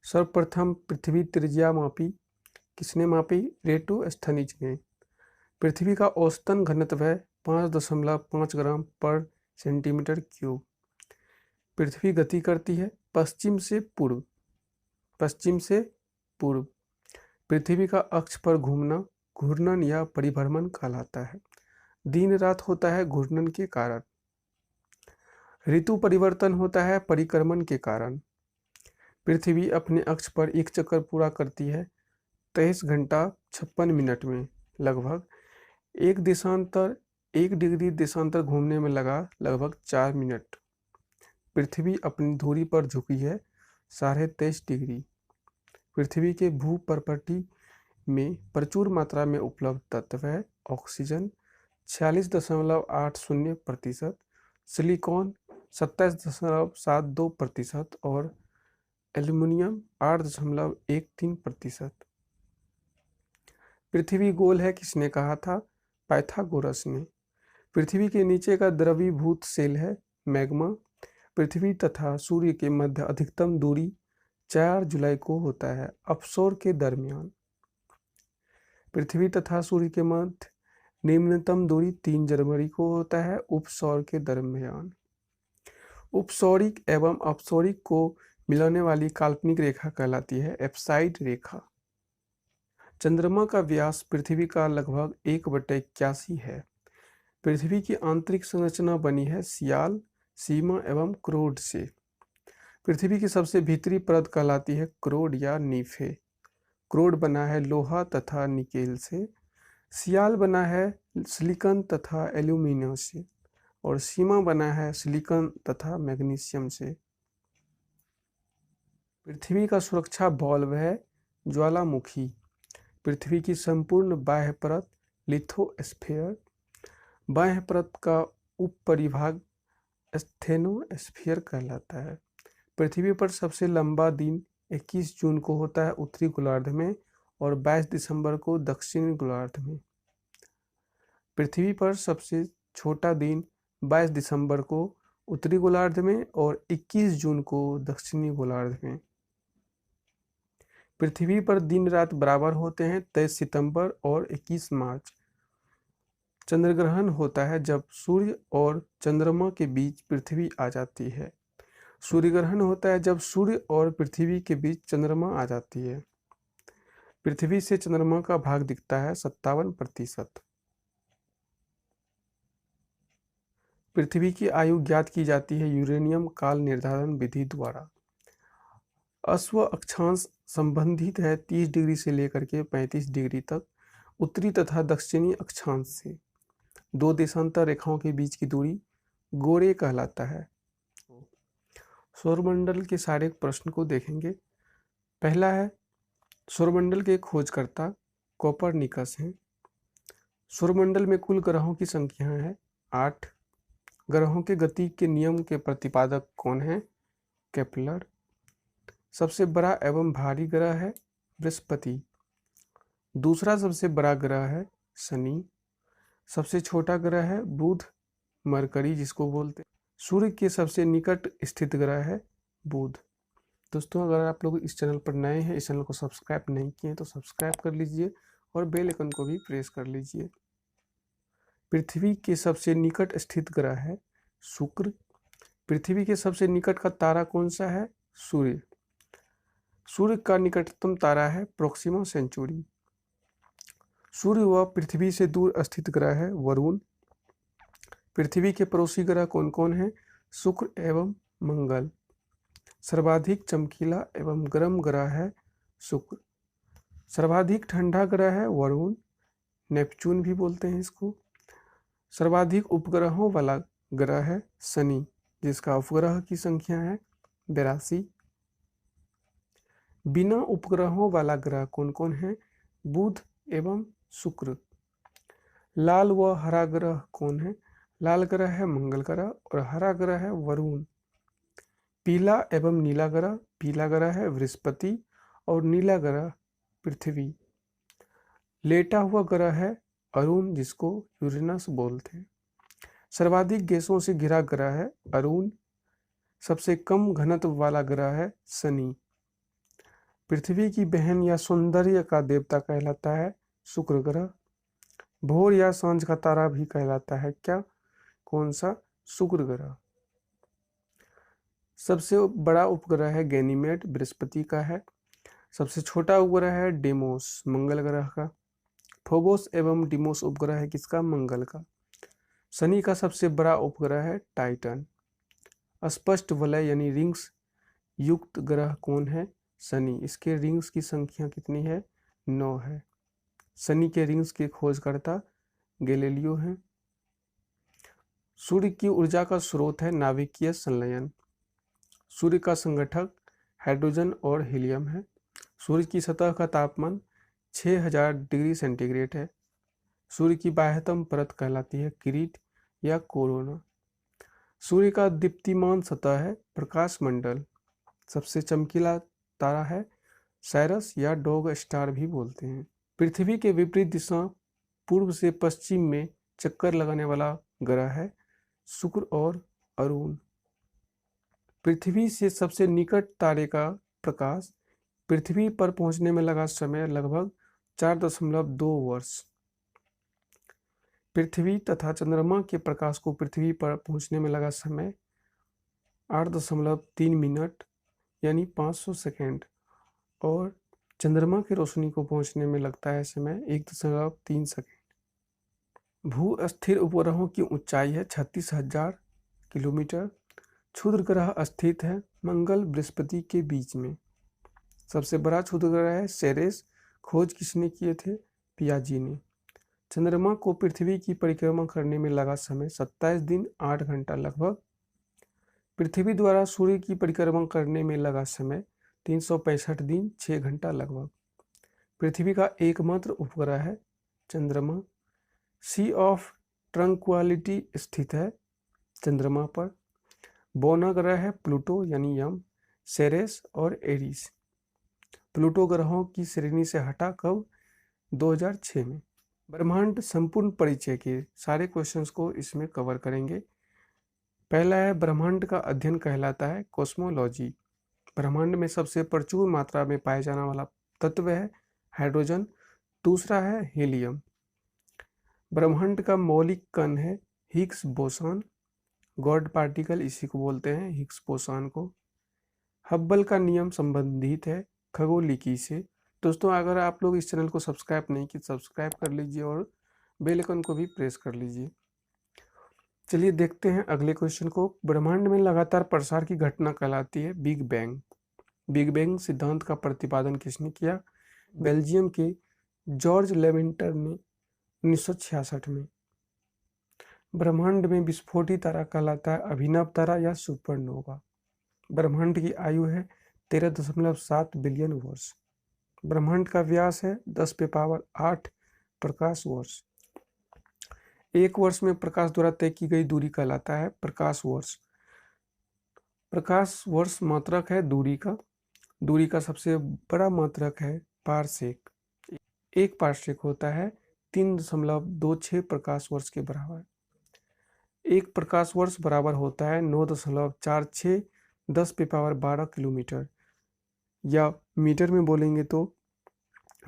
सर्वप्रथम पृथ्वी त्रिज्या मापी किसने मापी? एरेटोस्थनीज ने। पृथ्वी का औसतन घनत्व है 5.5 ग्राम पर सेंटीमीटर क्यूब। पृथ्वी गति करती है पश्चिम से पूर्व। पश्चिम से पूर्व। पृथ्वी का अक्ष पर घूमना घूर्णन या परिभ्रमण कहलाता है। दिन रात होता है घूर्णन के कारण। ऋतु परिवर्तन होता है परिक्रमण के कारण। पृथ्वी अपने अक्ष पर एक चक्कर पूरा करती है 23 घंटा 56 मिनट में। लगभग 1 डिग्री देशांतर घूमने में लगा लगभग 4 मिनट। पृथ्वी अपनी धुरी पर झुकी है 23.5 डिग्री। पृथ्वी के भूपर्पटी में प्रचुर मात्रा में उपलब्ध तत्व है ऑक्सीजन 46.80%, सिलिकॉन 27.72% और एल्युमिनियम 8.13%। पृथ्वी गोल है किसने कहा था? पाइथागोरस ने। पृथ्वी के नीचे का द्रवीभूत शेल है मैग्मा। पृथ्वी तथा सूर्य के मध्य अधिकतम दूरी 4 जुलाई को होता है अपसौर के दरमियान। पृथ्वी तथा सूर्य के मध्य निम्नतम दूरी 3 जनवरी को होता है उपसौर के दरमियान। उपसौरिक एवं अपसौरिक को मिलाने वाली काल्पनिक रेखा कहलाती है एप्साइड रेखा। चंद्रमा का व्यास पृथ्वी का लगभग 1/81 है। पृथ्वी की आंतरिक संरचना बनी है सियाल, सीमा एवं क्रोड से। पृथ्वी की सबसे भीतरी परत कहलाती है क्रोड या नीफे। क्रोड बना है लोहा तथा निकेल से। सियाल बना है सिलिकॉन तथा एल्यूमिनियम से और सीमा बना है सिलिकॉन तथा मैग्नीशियम से। पृथ्वी का सुरक्षा वाल्व है ज्वालामुखी। पृथ्वी की संपूर्ण बाह्य परत लिथोस्फीयर। बाह्य परत का उपपरिभाग स्टेनोस्फीयर कहलाता है। पृथ्वी पर सबसे लंबा दिन 21 जून को होता है उत्तरी गोलार्ध में और 22 दिसंबर को दक्षिणी गोलार्ध में। पृथ्वी पर सबसे छोटा दिन 22 दिसंबर को उत्तरी गोलार्ध में और 21 जून को दक्षिणी गोलार्ध में। पृथ्वी पर दिन रात बराबर होते हैं 23 सितंबर और 21 मार्च। चंद्र ग्रहण होता है जब सूर्य और चंद्रमा के बीच पृथ्वी आ जाती है। सूर्य ग्रहण होता है जब सूर्य और पृथ्वी के बीच चंद्रमा आ जाती है। पृथ्वी से चंद्रमा का भाग दिखता है 57%। पृथ्वी की आयु ज्ञात की जाती है यूरेनियम काल निर्धारण विधि द्वारा। अश्व अक्षांश संबंधित है 30 डिग्री से लेकर के 35 डिग्री तक उत्तरी तथा दक्षिणी अक्षांश से। दो देशांतर रेखाओं के बीच की दूरी गोरे कहलाता है। सौरमंडल के सारे प्रश्न को देखेंगे। पहला है, सौरमंडल के खोजकर्ता कोपरनिकस हैं। सौरमंडल में कुल ग्रहों की संख्या है 8। ग्रहों के गति के नियम के प्रतिपादक कौन है? केपलर। सबसे बड़ा एवं भारी ग्रह है बृहस्पति। दूसरा सबसे बड़ा ग्रह है शनि। सबसे छोटा ग्रह है बुध, मरकरी जिसको बोलते हैं। सूर्य के सबसे निकट स्थित ग्रह है बुध। दोस्तों, अगर आप लोग इस चैनल पर नए हैं, इस चैनल को सब्सक्राइब नहीं किए तो सब्सक्राइब कर लीजिए और बेल आइकन को भी प्रेस कर लीजिए। पृथ्वी के सबसे निकट स्थित ग्रह है शुक्र। पृथ्वी के सबसे निकट का तारा कौन सा है? सूर्य। सूर्य का निकटतम तारा है प्रोक्सिमा सेंचुरी। सूर्य व पृथ्वी से दूर स्थित ग्रह है वरुण। पृथ्वी के पड़ोसी ग्रह कौन कौन है? शुक्र एवं मंगल। सर्वाधिक चमकीला एवं गर्म ग्रह है शुक्र। सर्वाधिक ठंडा ग्रह है वरुण, नेपच्यून भी बोलते हैं इसको। सर्वाधिक उपग्रहों वाला ग्रह है शनि, जिसका उपग्रह की संख्या है 82। बिना उपग्रहों वाला ग्रह कौन कौन है? बुध एवं शुक्र। लाल व हरा ग्रह कौन है? लाल ग्रह है मंगल ग्रह और हरा ग्रह है वरुण। पीला एवं नीला ग्रह, पीला ग्रह है बृहस्पति और नीला ग्रह पृथ्वी। लेटा हुआ ग्रह है अरुण, जिसको यूरेनस बोलते हैं। सर्वाधिक गैसों से घिरा ग्रह है अरुण। सबसे कम घनत्व वाला ग्रह है शनि। पृथ्वी की बहन या सौंदर्य का देवता कहलाता है शुक्र ग्रह। भोर या सांझ का तारा भी कहलाता है क्या? कौन सा? शुक्र ग्रह। सबसे बड़ा उपग्रह है गैनीमेड, बृहस्पति का है। सबसे छोटा उपग्रह है डेमोस, मंगल ग्रह का। फोबोस एवं डिमोस उपग्रह है किसका? मंगल का। शनि का सबसे बड़ा उपग्रह है टाइटन। स्पष्ट वलय यानी रिंग्स युक्त ग्रह कौन है? शनि। इसके रिंग्स की संख्या कितनी है? 9 है। शनि के रिंग्स के खोजकर्ता गैलीलियो हैं। सूर्य की ऊर्जा का स्रोत है नाभिकीय संलयन। सूर्य का संगठक हाइड्रोजन और हीलियम है। सूर्य की सतह का तापमान 6000 डिग्री सेंटीग्रेड है। सूर्य की बाह्यतम परत कहलाती है किरीट या कोरोना। सूर्य का दीप्तिमान सतह है प्रकाश मंडल। सबसे चमकीला तारा है साइरस या डॉग स्टार भी बोलते हैं। पृथ्वी के विपरीत दिशा पूर्व से पश्चिम में चक्कर लगाने वाला ग्रह है शुक्र और अरुण। पृथ्वी से सबसे निकट तारे का प्रकाश पृथ्वी पर पहुंचने में लगा समय लगभग 4.2 वर्ष। पृथ्वी तथा चंद्रमा के प्रकाश को पृथ्वी पर पहुंचने में लगा समय 8.3 मिनट यानी 500 सेकेंड और चंद्रमा की रोशनी को पहुंचने में लगता है समय 1.3 सेकेंड। भू स्थिर उपग्रहों की ऊंचाई है 36,000 किलोमीटर। क्षुद्र ग्रह स्थित है मंगल बृहस्पति के बीच में। सबसे बड़ा क्षुद्र ग्रह है सेरेस। खोज किसने किए थे? पियाजी ने। चंद्रमा को पृथ्वी की परिक्रमा करने में लगा समय 27 दिन 8 घंटा लगभग। पृथ्वी द्वारा सूर्य की परिक्रमा करने में लगा समय 365 दिन 6 घंटा लगभग। पृथ्वी का एकमात्र उपग्रह है चंद्रमा। सी ऑफ ट्रंक्वालिटी स्थित है चंद्रमा पर। बौना ग्रह है प्लूटो यानी यम, सेरेस और एरिस। प्लूटो ग्रहों की श्रेणी से हटा कब? 2006 में। ब्रह्मांड संपूर्ण परिचय के सारे क्वेश्चंस को इसमें कवर करेंगे। पहला है ब्रह्मांड का अध्ययन कहलाता है कॉस्मोलॉजी। ब्रह्मांड में सबसे प्रचुर मात्रा में पाया जाने वाला तत्व है हाइड्रोजन। दूसरा है हीलियम। ब्रह्मांड का मौलिक कण है हिग्स बोसॉन, गॉड पार्टिकल इसी को बोलते हैं, हिग्स बोसॉन को। हब्बल का नियम संबंधित है खगोलिकी से। दोस्तों अगर आप लोग इस चैनल को सब्सक्राइब नहीं किए, सब्सक्राइब कर लीजिए और बेल आइकन को भी प्रेस कर लीजिए। चलिए देखते हैं अगले क्वेश्चन को। ब्रह्मांड में लगातार प्रसार की घटना कहलाती है बिग बैंग। बिग बैंग सिद्धांत का प्रतिपादन किसने किया? बेल्जियम के जॉर्ज लेवेंटर ने 1966 में। ब्रह्मांड में विस्फोटी तारा कहलाता है अभिनव तारा या सुपरनोवा। ब्रह्मांड की आयु है 13.7 बिलियन वर्ष। ब्रह्मांड का व्यास है 10⁸ प्रकाश वर्ष। एक वर्ष में प्रकाश द्वारा तय की गई दूरी कहलाता है प्रकाश वर्ष। प्रकाश वर्ष मात्रक है दूरी का सबसे बड़ा मात्रक है पारसेक। एक पारसेक होता है 3.26 प्रकाश वर्ष के बराबर। एक प्रकाश वर्ष बराबर होता है 9.46 10⁻12 किलोमीटर, या मीटर में बोलेंगे तो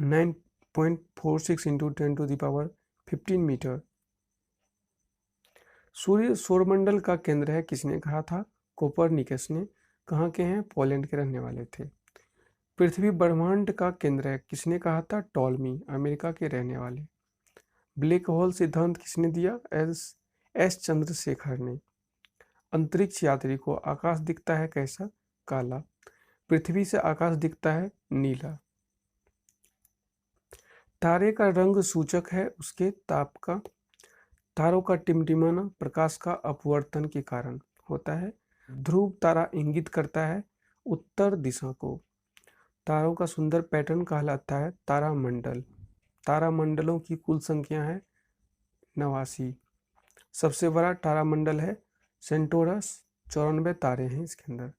9.46 × 10⁻15 मीटर। सूर्य सौरमंडल का केंद्र है किसने कहा था? कोपरनिकस ने। कहाँ के हैं? पोलैंड के रहने वाले थे। पृथ्वी ब्रह्मांड का केंद्र है किसने कहा था? टॉलमी, अमेरिका के रहने वाले। ब्लैक होल सिद्धांत किसने दिया? एस चंद्रशेखर ने। अंतरिक्ष यात्री को आकाश दिखता है कैसा? काला। पृथ्वी से आकाश दिखता है नीला। तारे का रंग सूचक है उसके ताप का। तारों का टिमटिमाना प्रकाश का अपवर्तन के कारण होता है। ध्रुव तारा इंगित करता है उत्तर दिशा को। तारों का सुंदर पैटर्न कहलाता है तारामंडल। तारामंडलों की कुल संख्या है 89। सबसे बड़ा तारामंडल है सेंटोरस, 94 तारे हैं इसके अंदर।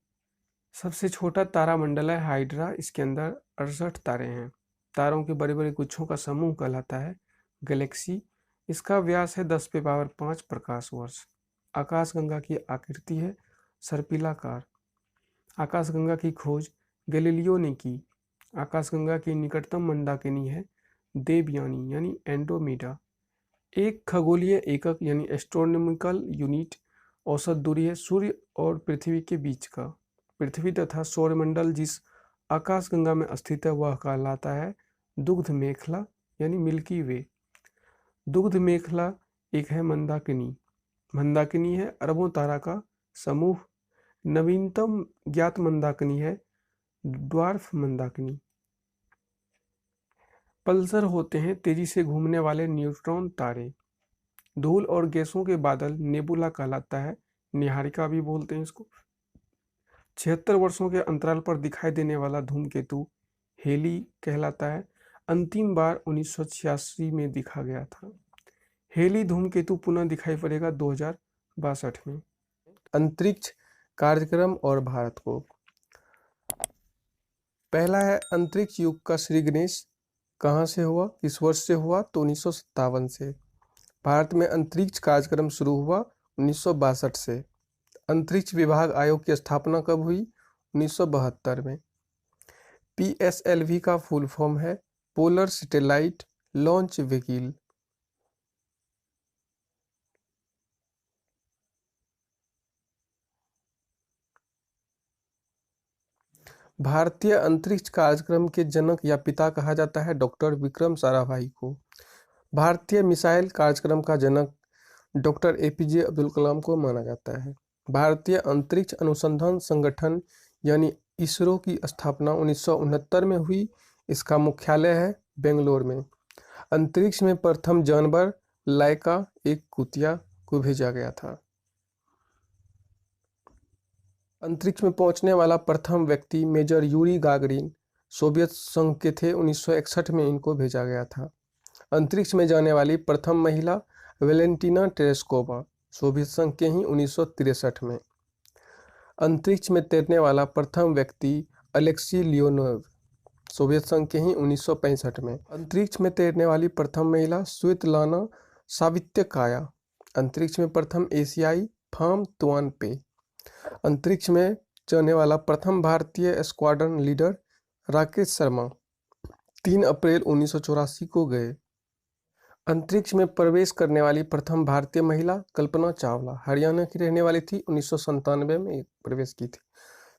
सबसे छोटा तारामंडल है हाइड्रा, इसके अंदर 68 तारे हैं। तारों के बड़े बड़े गुच्छों का समूह कहलाता है गैलेक्सी। इसका व्यास है 10⁵ प्रकाश वर्ष। आकाशगंगा की आकृति है सर्पिलाकार। आकाशगंगा की खोज गैलीलियो ने की। आकाशगंगा की निकटतम मंदाकिनी है देवयानी यानी एंड्रोमेडा। एक खगोलीय एकक यानी एस्ट्रोनॉमिकल यूनिट औसत दूरी है सूर्य और पृथ्वी के बीच का। पृथ्वी तथा सौरमंडल जिस आकाशगंगा में स्थित है वह कहलाता है दुग्ध मेखला यानी मिल्की वे। दुग्ध मेखला एक है मंदाकिनी। मंदाकिनी है अरबों तारा का समूह। नवीनतम ज्ञात मंदाकिनी है ड्वार्फ मंदाकिनी। पल्सर होते हैं तेजी से घूमने वाले न्यूट्रॉन तारे। धूल और गैसों के बादल नेबुला कहलाता है, निहारिका भी बोलते हैं इसको। 76 वर्षों के अंतराल पर दिखाई देने वाला धूमकेतु हेली कहलाता है। अंतिम बार 1986 में दिखा गया था। हेली धूमकेतु पुनः दिखाई पड़ेगा 2062 में। अंतरिक्ष कार्यक्रम और भारत को। पहला है अंतरिक्ष युग का श्री गणेश कहाँ से हुआ, किस वर्ष से हुआ? तो 1957 से। भारत में अंतरिक्ष कार्यक्रम शुरू हुआ 1962 से। अंतरिक्ष विभाग आयोग की स्थापना कब हुई? 1972 में। PSLV का फुल फॉर्म है पोलर सैटेलाइट लॉन्च व्हीकल। भारतीय अंतरिक्ष कार्यक्रम के जनक या पिता कहा जाता है डॉक्टर विक्रम साराभाई को। भारतीय मिसाइल कार्यक्रम का जनक डॉक्टर APJ अब्दुल कलाम को माना जाता है। भारतीय अंतरिक्ष अनुसंधान संगठन यानी इसरो की स्थापना 1969 में हुई। इसका मुख्यालय है बेंगलोर में। अंतरिक्ष में प्रथम जानवर लाइका एक कुतिया को भेजा गया था। अंतरिक्ष में पहुंचने वाला प्रथम व्यक्ति मेजर यूरी गागरिन सोवियत संघ के थे। 1961 में इनको भेजा गया था। अंतरिक्ष में जाने वाली प्रथम महिला वेलेंटिना टेरेस्कोवा सोवियत संघ के ही 1963 में। अंतरिक्ष में तैरने वाला प्रथम व्यक्ति अलेक्सी लियोनोव सोवियत संघ के ही 1965 में। अंतरिक्ष में तैरने वाली प्रथम महिला स्वेतलाना सावित्यकाया। अंतरिक्ष में प्रथम एशियाई फाम तुआनपे। अंतरिक्ष में जाने वाला प्रथम भारतीय स्क्वाड्रन लीडर राकेश शर्मा 3 अप्रैल 1984 को गए। अंतरिक्ष में प्रवेश करने वाली प्रथम भारतीय महिला कल्पना चावला हरियाणा की रहने वाली थी। 1997 में प्रवेश की थी।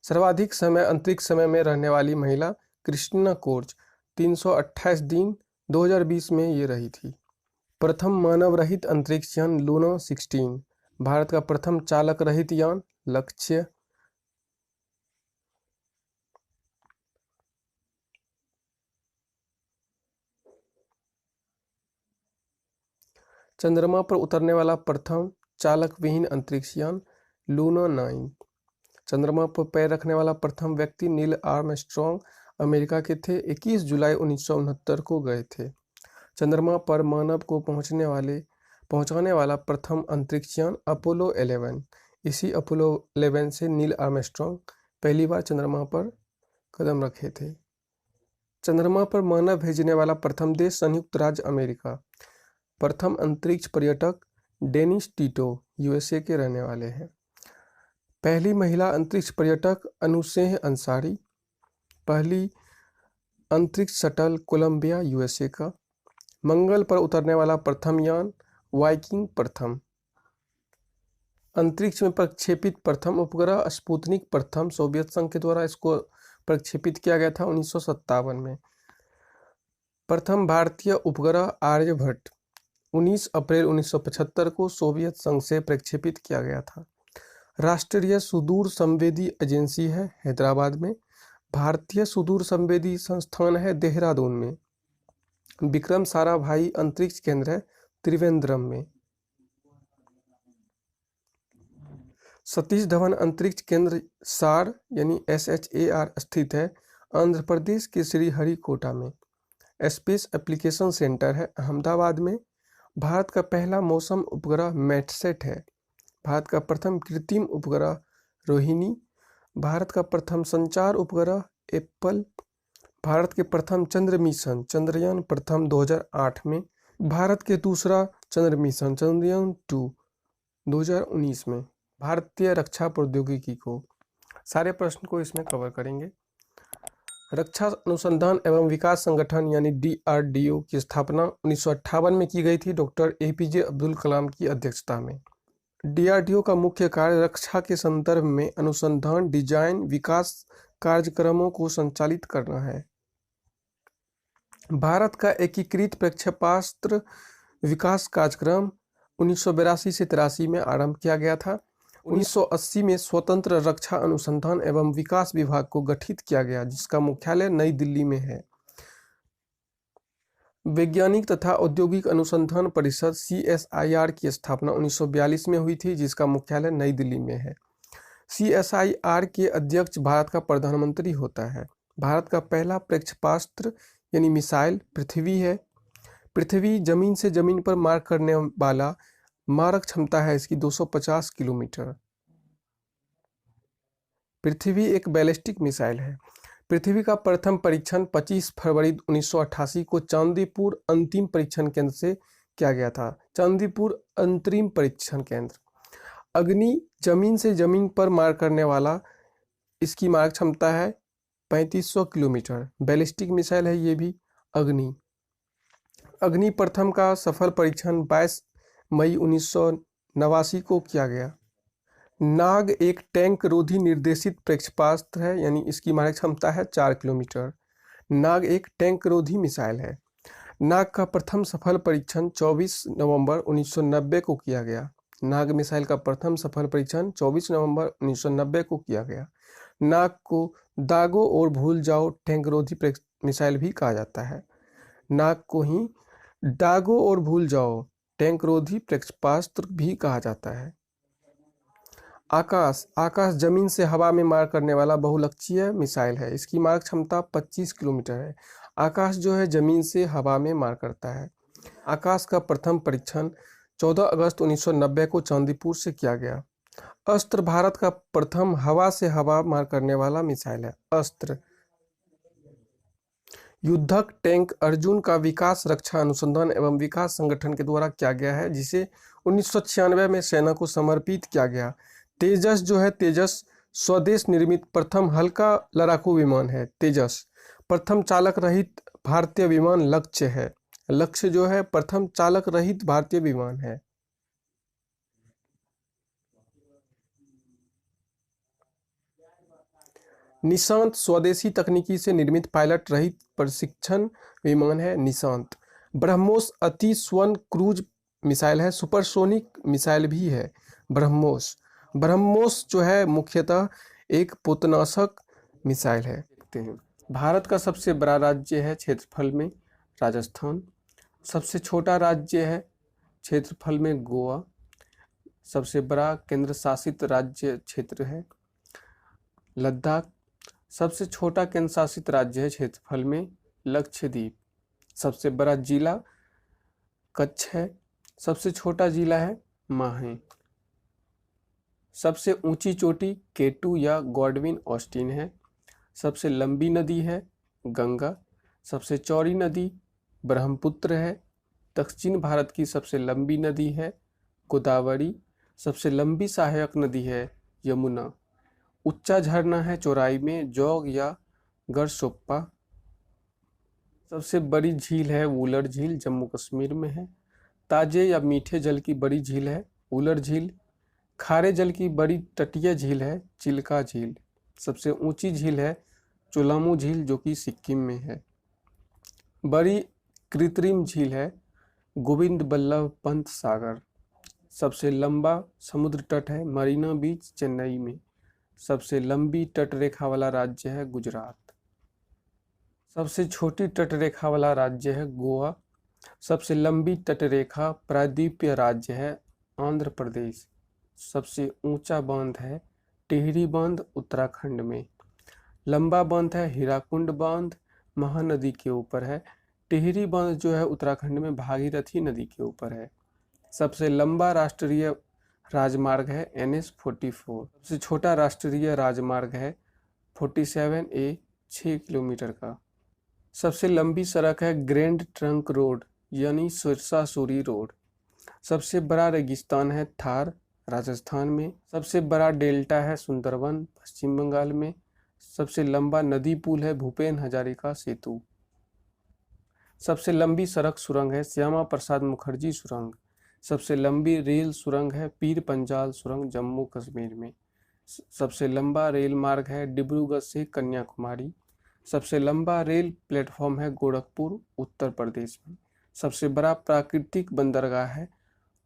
सर्वाधिक समय अंतरिक्ष समय में रहने वाली महिला क्रिस्टिना कोर्ज 328 दिन 2020 में ये रही थी। प्रथम मानव रहित अंतरिक्ष यान लूना 16। भारत का प्रथम चालक रहित यान लक्ष्य। चंद्रमा पर उतरने वाला प्रथम चालक विहीन अंतरिक्ष यान लूना 9। चंद्रमा पर पैर रखने वाला प्रथम व्यक्ति नील आर्मस्ट्रॉन्ग अमेरिका के थे। 21 जुलाई 1969 को गए थे। चंद्रमा पर मानव को पहुंचाने वाला प्रथम अंतरिक्ष यान अपोलो 11। इसी अपोलो 11 से नील आर्मस्ट्रॉन्ग पहली बार चंद्रमा पर कदम रखे थे। चंद्रमा पर मानव भेजने वाला प्रथम देश संयुक्त राज्य अमेरिका। प्रथम अंतरिक्ष पर्यटक डेनिस टीटो यूएसए के रहने वाले हैं। पहली महिला अंतरिक्ष पर्यटक अनुसेह अंसारी। पहली अंतरिक्ष शटल कोलंबिया यूएसए का। मंगल पर उतरने वाला प्रथम यान वाइकिंग प्रथम। अंतरिक्ष में प्रक्षेपित प्रथम उपग्रह स्पुतनिक प्रथम सोवियत संघ के द्वारा इसको प्रक्षेपित किया गया था 1957 में। प्रथम भारतीय उपग्रह आर्यभट्ट 19 अप्रैल 1975 को सोवियत संघ से प्रक्षेपित किया गया था। राष्ट्रीय सुदूर संवेदी एजेंसी है हैदराबाद में। भारतीय सुदूर संवेदी संस्थान है देहरादून में। विक्रम साराभाई अंतरिक्ष केंद्र है त्रिवेंद्रम में। सतीश धवन अंतरिक्ष केंद्र सार यानी SHAR स्थित है आंध्र प्रदेश के श्रीहरिकोटा में। स्पेस एप्लीकेशन सेंटर है अहमदाबाद में। भारत का पहला मौसम उपग्रह मैटसेट है। भारत का प्रथम कृत्रिम उपग्रह रोहिणी। भारत का प्रथम संचार उपग्रह एप्पल। भारत के प्रथम चंद्र मिशन चंद्रयान प्रथम 2008 में। भारत के दूसरा चंद्र मिशन चंद्रयान 2 2019 में। भारतीय रक्षा प्रौद्योगिकी को सारे प्रश्न को इसमें कवर करेंगे। रक्षा अनुसंधान एवं विकास संगठन यानी DRDO की स्थापना 1958 में की गई थी डॉक्टर APJ अब्दुल कलाम की अध्यक्षता में। DRDO का मुख्य कार्य रक्षा के संदर्भ में अनुसंधान डिजाइन विकास कार्यक्रमों को संचालित करना है। भारत का एकीकृत प्रक्षेपास्त्र विकास कार्यक्रम 1982 से 83 में आरंभ किया गया था। 1980 में स्वतंत्र रक्षा अनुसंधान एवं विकास विभाग को गठित किया गया जिसका मुख्यालय नई दिल्ली में है। वैज्ञानिक तथा औद्योगिक अनुसंधान परिषद CSIR की स्थापना 1942 में हुई थी जिसका मुख्यालय नई दिल्ली में है। CSIR के अध्यक्ष भारत का प्रधानमंत्री होता है। भारत का पहला प्रक्षेपास्त्र यानी मिसाइल पृथ्वी है। पृथ्वी जमीन से जमीन पर मार करने वाला मारक क्षमता है इसकी 250 किलोमीटर। पृथ्वी एक बैलिस्टिक मिसाइल है। पृथ्वी का प्रथम परीक्षण 25 फरवरी 1988 को चांदीपुर अंतिम परीक्षण केंद्र से किया गया था। चांदीपुर अंतरिम परीक्षण केंद्र। अग्नि जमीन से जमीन पर मार करने वाला इसकी मारक क्षमता है 3500 किलोमीटर। बैलिस्टिक मिसाइल है ये भी। अग्नि प्रथम का सफल परीक्षण 22 मई 1989 को किया गया। नाग एक टैंक रोधी निर्देशित प्रक्षेपास्त्र है यानी इसकी मारक क्षमता है 4 किलोमीटर। नाग एक टैंक रोधी मिसाइल है। नाग का प्रथम सफल परीक्षण 24 नवंबर 1990 को किया गया। नाग मिसाइल का प्रथम सफल परीक्षण 24 नवंबर 1990 को किया गया। नाग को दागो और भूल जाओ टैंक रोधी मिसाइल भी कहा जाता है। नाग को ही दागो और भूल जाओ टैंक रोधी प्रक्षेपास्त्र भी कहा जाता है। आकाश जमीन से हवा में मार करने वाला बहुलक्षीय मिसाइल है। इसकी मारक क्षमता 25 किलोमीटर है। आकाश जो है जमीन से हवा में मार करता है। आकाश का प्रथम परीक्षण 14 अगस्त 1990 को चांदीपुर से किया गया। अस्त्र भारत का प्रथम हवा से हवा मार करने वाला मिसाइल है। अस्त्र युद्धक टैंक अर्जुन का विकास रक्षा अनुसंधान एवं विकास संगठन के द्वारा किया गया है जिसे 1996 में सेना को समर्पित किया गया। तेजस जो है तेजस स्वदेश निर्मित प्रथम हल्का लड़ाकू विमान है। तेजस प्रथम चालक रहित भारतीय विमान लक्ष्य है। लक्ष्य जो है प्रथम चालक रहित भारतीय विमान है। निशांत स्वदेशी तकनीकी से निर्मित पायलट रहित प्रशिक्षण विमान है निशांत। ब्रह्मोस अति स्वर्ण क्रूज मिसाइल है, सुपरसोनिक मिसाइल भी है ब्रह्मोस। ब्रह्मोस जो है मुख्यतः एक पोतनाशक मिसाइल है। देखते हैं, भारत का सबसे बड़ा राज्य है क्षेत्रफल में राजस्थान। सबसे छोटा राज्य है क्षेत्रफल में गोवा। सबसे बड़ा केंद्र शासित राज्य क्षेत्र है लद्दाख। सबसे छोटा केंद्र शासित राज्य है क्षेत्रफल में लक्षद्वीप। सबसे बड़ा जिला कच्छ है। सबसे छोटा जिला है माहे। सबसे ऊंची चोटी केटू या गॉडविन ऑस्टिन है। सबसे लंबी नदी है गंगा। सबसे चौड़ी नदी ब्रह्मपुत्र है। दक्षिण भारत की सबसे लंबी नदी है गोदावरी। सबसे लंबी सहायक नदी है यमुना। ऊंचा झरना है चौराई में जोग या गरसोप्पा। सबसे बड़ी झील है वुलर झील, जम्मू कश्मीर में है। ताजे या मीठे जल की बड़ी झील है वुलर झील। खारे जल की बड़ी तटीय झील है चिल्का झील। सबसे ऊंची झील है चोलामू झील जो कि सिक्किम में है। बड़ी कृत्रिम झील है गोविंद बल्लभ पंत सागर। सबसे लंबा समुद्र तट है मरीना बीच चेन्नई में। सबसे लंबी तटरेखा वाला राज्य है गुजरात। सबसे छोटी तटरेखा वाला राज्य है गोवा। सबसे लंबी तटरेखा प्रायद्वीपीय राज्य है आंध्र प्रदेश। सबसे ऊंचा बांध है टिहरी बांध उत्तराखंड में। लंबा बांध है हीराकुंड बांध, महानदी के ऊपर है। टिहरी बांध जो है उत्तराखंड में भागीरथी नदी के ऊपर है। सबसे लंबा राष्ट्रीय राजमार्ग है NH-44। सबसे छोटा राष्ट्रीय राजमार्ग है 47A 6 किलोमीटर का। सबसे लंबी सड़क है ग्रैंड ट्रंक रोड यानी सिरसा सूरी रोड। सबसे बड़ा रेगिस्तान है थार राजस्थान में। सबसे बड़ा डेल्टा है सुंदरवन पश्चिम बंगाल में। सबसे लंबा नदी पुल है भूपेन हजारिका सेतु। सबसे लंबी सड़क सुरंग है श्यामा प्रसाद मुखर्जी सुरंग। सबसे लंबी रेल सुरंग है पीर पंजाल सुरंग जम्मू कश्मीर में। सबसे लंबा रेल मार्ग है डिब्रूगढ़ से कन्याकुमारी। सबसे लंबा रेल प्लेटफॉर्म है गोरखपुर उत्तर प्रदेश में। सबसे बड़ा प्राकृतिक बंदरगाह है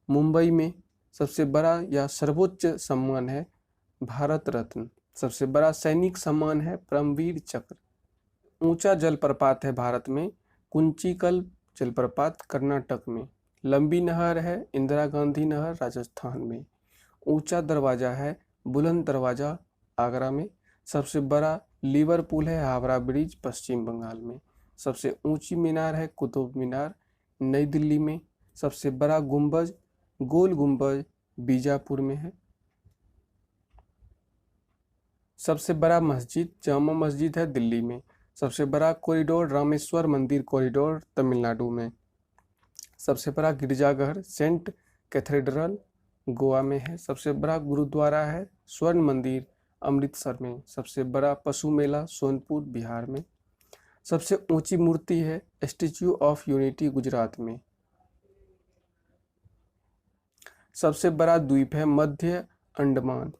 मुंबई में। सबसे बड़ा या सर्वोच्च सम्मान है भारत रत्न। सबसे बड़ा सैनिक सम्मान है परमवीर चक्र। ऊंचा जलप्रपात है भारत में कुंचिकल जलप्रपात कर्नाटक में। लंबी नहर है इंदिरा गांधी नहर राजस्थान में। ऊंचा दरवाजा है बुलंद दरवाजा आगरा में। सबसे बड़ा लिवरपूल है हावड़ा ब्रिज पश्चिम बंगाल में। सबसे ऊंची मीनार है कुतुब मीनार नई दिल्ली में। सबसे बड़ा गुंबज गोल गुंबज बीजापुर में है। सबसे बड़ा मस्जिद जामा मस्जिद है दिल्ली में। सबसे बड़ा कॉरिडोर रामेश्वर मंदिर कॉरिडोर तमिलनाडु में। सबसे बड़ा गिरजाघर सेंट कैथेड्रल गोवा में है। सबसे बड़ा गुरुद्वारा है स्वर्ण मंदिर अमृतसर में। सबसे बड़ा पशु मेला सोनपुर बिहार में। सबसे ऊंची मूर्ति है स्टैच्यू ऑफ यूनिटी गुजरात में। सबसे बड़ा द्वीप है मध्य अंडमान।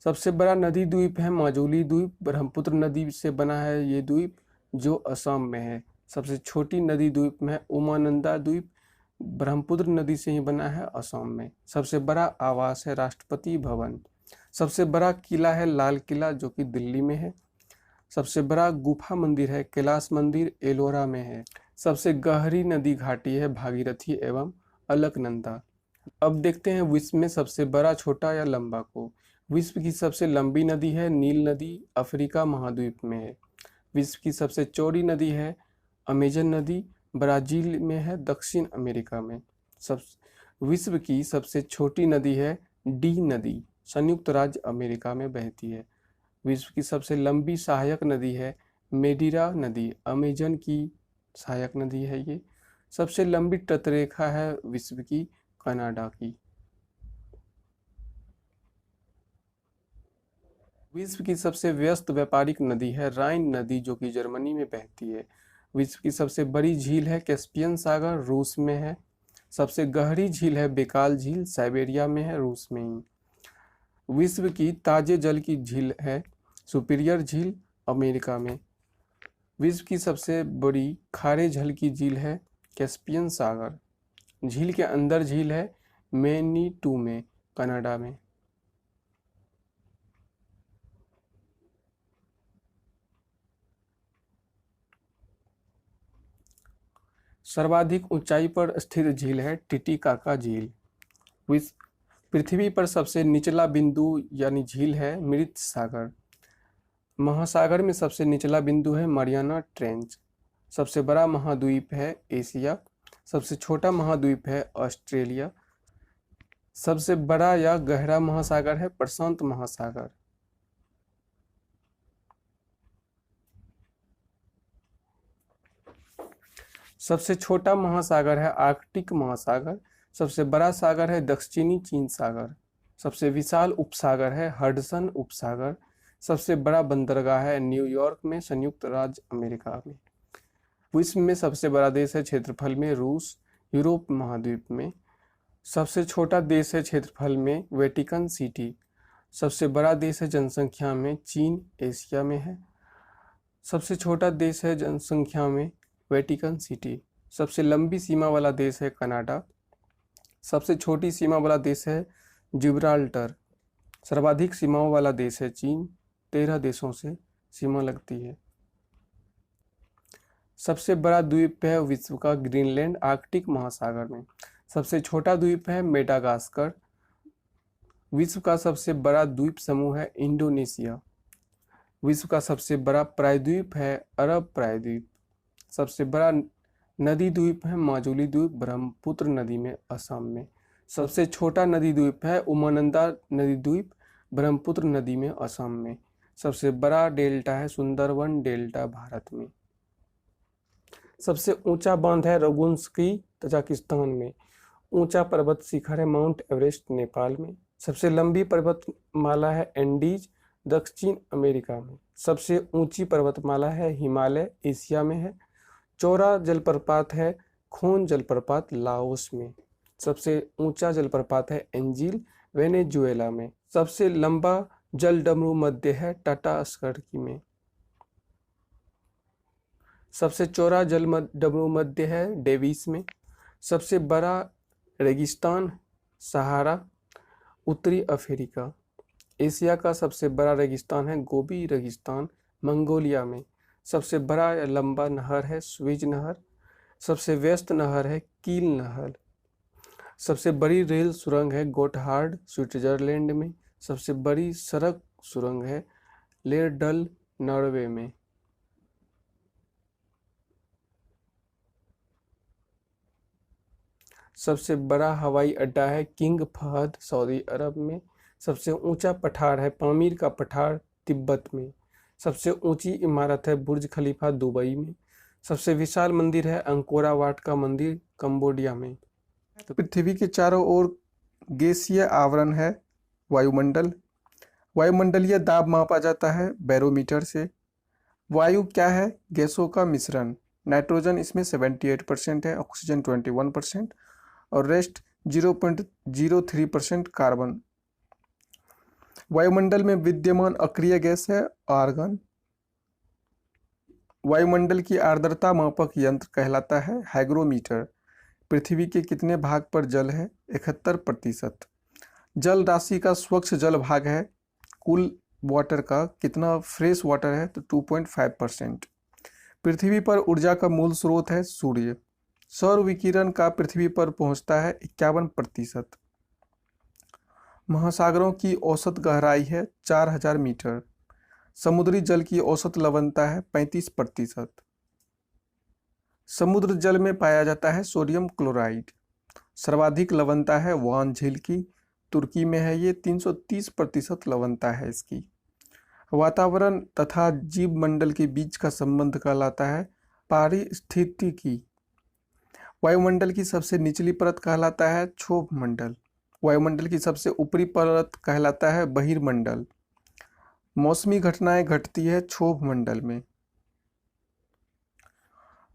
सबसे बड़ा नदी द्वीप है माजुली द्वीप, ब्रह्मपुत्र नदी से बना है ये द्वीप जो असम में है। सबसे छोटी नदी द्वीप में है उमानंदा द्वीप, ब्रह्मपुत्र नदी से ही बना है असम में। सबसे बड़ा आवास है राष्ट्रपति भवन। सबसे बड़ा किला है लाल किला जो कि दिल्ली में है। सबसे बड़ा गुफा मंदिर है कैलाश मंदिर एलोरा में है। सबसे गहरी नदी घाटी है भागीरथी एवं अलकनंदा। अब देखते हैं विश्व में सबसे बड़ा छोटा या लंबा को। विश्व की सबसे लंबी नदी है नील नदी अफ्रीका महाद्वीप में है। विश्व की सबसे चौड़ी नदी है अमेजन नदी ब्राजील में है दक्षिण अमेरिका में। विश्व की सबसे छोटी नदी है डी नदी संयुक्त राज्य अमेरिका में बहती है। विश्व की सबसे लंबी सहायक नदी है मेडिरा नदी अमेजन की सहायक नदी है ये। सबसे लंबी तटरेखा है विश्व की कनाडा की। विश्व की सबसे व्यस्त व्यापारिक नदी है राइन नदी जो कि जर्मनी में बहती है। विश्व की सबसे बड़ी झील है कैस्पियन सागर, रूस में है। सबसे गहरी झील है बेकाल झील, साइबेरिया में है, रूस में ही। विश्व की ताजे जल की झील है सुपीरियर झील, अमेरिका में। विश्व की सबसे बड़ी खारे जल की झील है कैस्पियन सागर। झील के अंदर झील है मैनीटू में, कनाडा में। सर्वाधिक ऊंचाई पर स्थित झील है टिटिकाका झील। विश्व पृथ्वी पर सबसे निचला बिंदु यानी झील है मृत सागर। महासागर में सबसे निचला बिंदु है मारियाना ट्रेंच। सबसे बड़ा महाद्वीप है एशिया। सबसे छोटा महाद्वीप है ऑस्ट्रेलिया। सबसे बड़ा या गहरा महासागर है प्रशांत महासागर। सबसे छोटा महासागर है आर्कटिक महासागर। सबसे बड़ा सागर है दक्षिणी चीन सागर। सबसे विशाल उपसागर है हडसन उपसागर। सबसे बड़ा बंदरगाह है न्यूयॉर्क में, संयुक्त राज्य अमेरिका में। विश्व में सबसे बड़ा देश है क्षेत्रफल में रूस, यूरोप महाद्वीप में। सबसे छोटा देश है क्षेत्रफल में वेटिकन सिटी। सबसे बड़ा देश है जनसंख्या में चीन, एशिया में है। सबसे छोटा देश है जनसंख्या में वेटिकन सिटी। सबसे लंबी सीमा वाला देश है कनाडा। सबसे छोटी सीमा वाला देश है जिब्राल्टर। सर्वाधिक सीमाओं वाला देश है चीन, 13 देशों से सीमा लगती है। सबसे बड़ा द्वीप है विश्व का ग्रीनलैंड, आर्कटिक महासागर में। सबसे छोटा द्वीप है मेडागास्कर। विश्व का सबसे बड़ा द्वीप समूह है इंडोनेशिया। विश्व का सबसे बड़ा प्रायद्वीप है अरब प्रायद्वीप। सबसे बड़ा नदी द्वीप है माजुली द्वीप, ब्रह्मपुत्र नदी में, असम में। सबसे छोटा नदी द्वीप है उमानंदा नदी द्वीप, ब्रह्मपुत्र नदी में, असम में। सबसे बड़ा डेल्टा है सुंदरवन डेल्टा, भारत में। सबसे ऊंचा बांध है रगुंस्की, तजाकिस्तान में। ऊंचा पर्वत शिखर है माउंट एवरेस्ट, नेपाल में। सबसे लंबी पर्वतमाला है एंडीज, दक्षिण अमेरिका में। सबसे ऊंची पर्वतमाला है हिमालय, एशिया में है। चौड़ा जलप्रपात है खोन जलप्रपात, लाओस में। सबसे ऊंचा जलप्रपात है एंजिल, वेनेजुएला में। सबसे लंबा जल डमरू मध्य है टाटा स्कर्की में। सबसे चौड़ा जल डमरू मध्य है डेविस में। सबसे बड़ा रेगिस्तान सहारा, उत्तरी अफ्रीका। एशिया का सबसे बड़ा रेगिस्तान है गोबी रेगिस्तान, मंगोलिया में। सबसे बड़ा या लंबा नहर है स्विज नहर। सबसे व्यस्त नहर है कील नहर। सबसे बड़ी रेल सुरंग है गोटहार्ड, स्विट्जरलैंड में। सबसे बड़ी सड़क सुरंग है लेरडल, नॉर्वे में। सबसे बड़ा हवाई अड्डा है किंग फहद, सऊदी अरब में। सबसे ऊंचा पठार है पामीर का पठार, तिब्बत में। सबसे ऊंची इमारत है बुर्ज खलीफा, दुबई में। सबसे विशाल मंदिर है अंकोरा वाट का मंदिर, कंबोडिया में। तो पृथ्वी के चारों ओर गैसीय आवरण है वायुमंडल। वायुमंडलीय दाब मापा जाता है बैरोमीटर से। वायु क्या है? गैसों का मिश्रण। नाइट्रोजन इसमें 78% है, ऑक्सीजन 21% और रेस्ट 0.03% कार्बन। वायुमंडल में विद्यमान अक्रिय गैस है आर्गन। वायुमंडल की आर्द्रता मापक यंत्र कहलाता है हाइग्रोमीटर। पृथ्वी के कितने भाग पर जल है? 71%। जल राशि का स्वच्छ जल भाग है कुल वाटर का कितना फ्रेश वाटर है? तो 2.5%। पृथ्वी पर ऊर्जा का मूल स्रोत है सूर्य। सौर विकिरण का पृथ्वी पर पहुंचता है 51%। महासागरों की औसत गहराई है 4000 मीटर। समुद्री जल की औसत लवणता है 35%। समुद्र जल में पाया जाता है सोडियम क्लोराइड। सर्वाधिक लवणता है वान झील की, तुर्की में है ये, 330% लवणता है इसकी। वातावरण तथा जीव मंडल के बीच का संबंध कहलाता है पारिस्थितिकी। वायुमंडल की सबसे निचली परत कहलाता है क्षोभ मंडल। वायुमंडल की सबसे ऊपरी परत कहलाता है बहिर्मंडल। मौसमी घटनाएं घटती है क्षोभ मंडल में।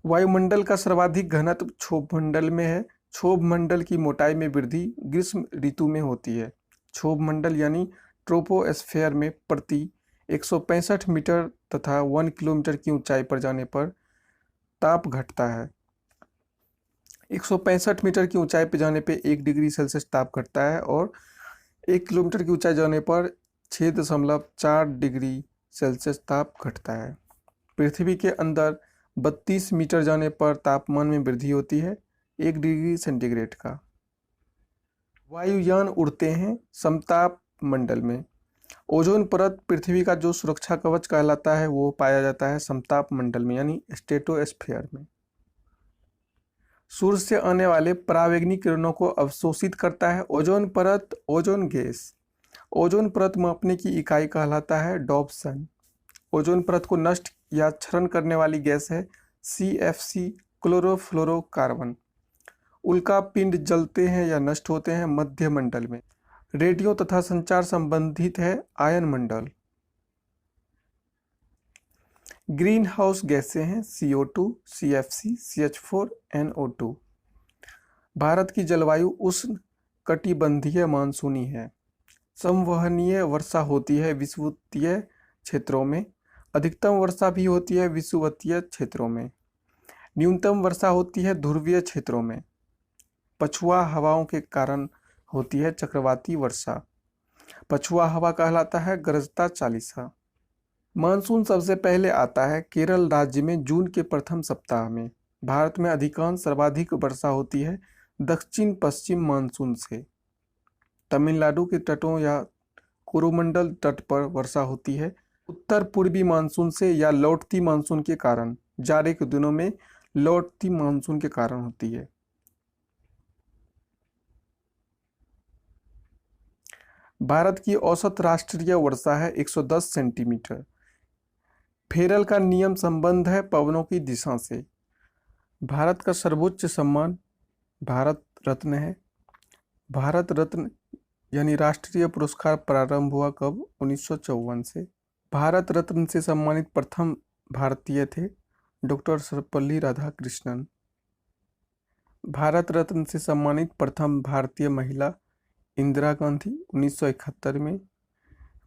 वायुमंडल का सर्वाधिक घनत्व क्षोभ मंडल में है। क्षोभ मंडल की मोटाई में वृद्धि ग्रीष्म ऋतु में होती है। क्षोभ मंडल यानी ट्रोपोस्फेयर में प्रति 165 मीटर तथा 1 किलोमीटर की ऊंचाई पर जाने पर ताप घटता है। 165 मीटर की ऊंचाई पर जाने पर 1 डिग्री सेल्सियस ताप घटता है और 1 किलोमीटर की ऊंचाई जाने पर 6.4 डिग्री सेल्सियस ताप घटता है। पृथ्वी के अंदर 32 मीटर जाने पर तापमान में वृद्धि होती है 1 डिग्री सेंटीग्रेड का। वायुयान उड़ते हैं समताप मंडल में। ओजोन परत पृथ्वी का जो सुरक्षा कवच कहलाता है वो पाया जाता है समताप मंडल में यानी स्ट्रेटोस्फेयर में। सूर्य से आने वाले परावैंगनी किरणों को अवशोषित करता है ओजोन परत ओजोन गैस। ओजोन परत मापने की इकाई कहलाता है डॉप्सन। ओजोन परत को नष्ट या क्षरण करने वाली गैस है CFC क्लोरोफ्लोरोकार्बन। उल्का पिंड जलते हैं या नष्ट होते हैं मध्य मंडल में। रेडियो तथा संचार संबंधित है आयन मंडल। ग्रीन हाउस गैसें हैं CO2, CFC, CH4, NO2। Bharat की जलवायु उष्ण कटिबंधीय मानसूनी है। संवहनीय वर्षा होती है विषुवतीय क्षेत्रों में। अधिकतम वर्षा भी होती है विषुवतीय क्षेत्रों में। न्यूनतम वर्षा होती है ध्रुवीय क्षेत्रों में। पछुआ हवाओं के कारण होती है चक्रवाती वर्षा। पछुआ हवा कहलाता है गरजता चालीसा। मानसून सबसे पहले आता है केरल राज्य में जून के प्रथम सप्ताह में। भारत में अधिकांश सर्वाधिक वर्षा होती है दक्षिण पश्चिम मानसून से। तमिलनाडु के तटों या कोरोमंडल तट पर वर्षा होती है उत्तर पूर्वी मानसून से या लौटती मानसून के कारण। जाड़े के दिनों में लौटती मानसून के कारण होती है। भारत की औसत राष्ट्रीय वर्षा है 110 सेंटीमीटर। फेरल का नियम संबंध है पवनों की दिशा से। भारत का सर्वोच्च सम्मान भारत रत्न है। भारत रत्न यानी राष्ट्रीय पुरस्कार प्रारंभ हुआ कब? 1954 से। भारत रत्न से सम्मानित प्रथम भारतीय थे डॉक्टर सर्वपल्ली राधाकृष्णन। भारत रत्न से सम्मानित प्रथम भारतीय महिला इंदिरा गांधी 1971 में।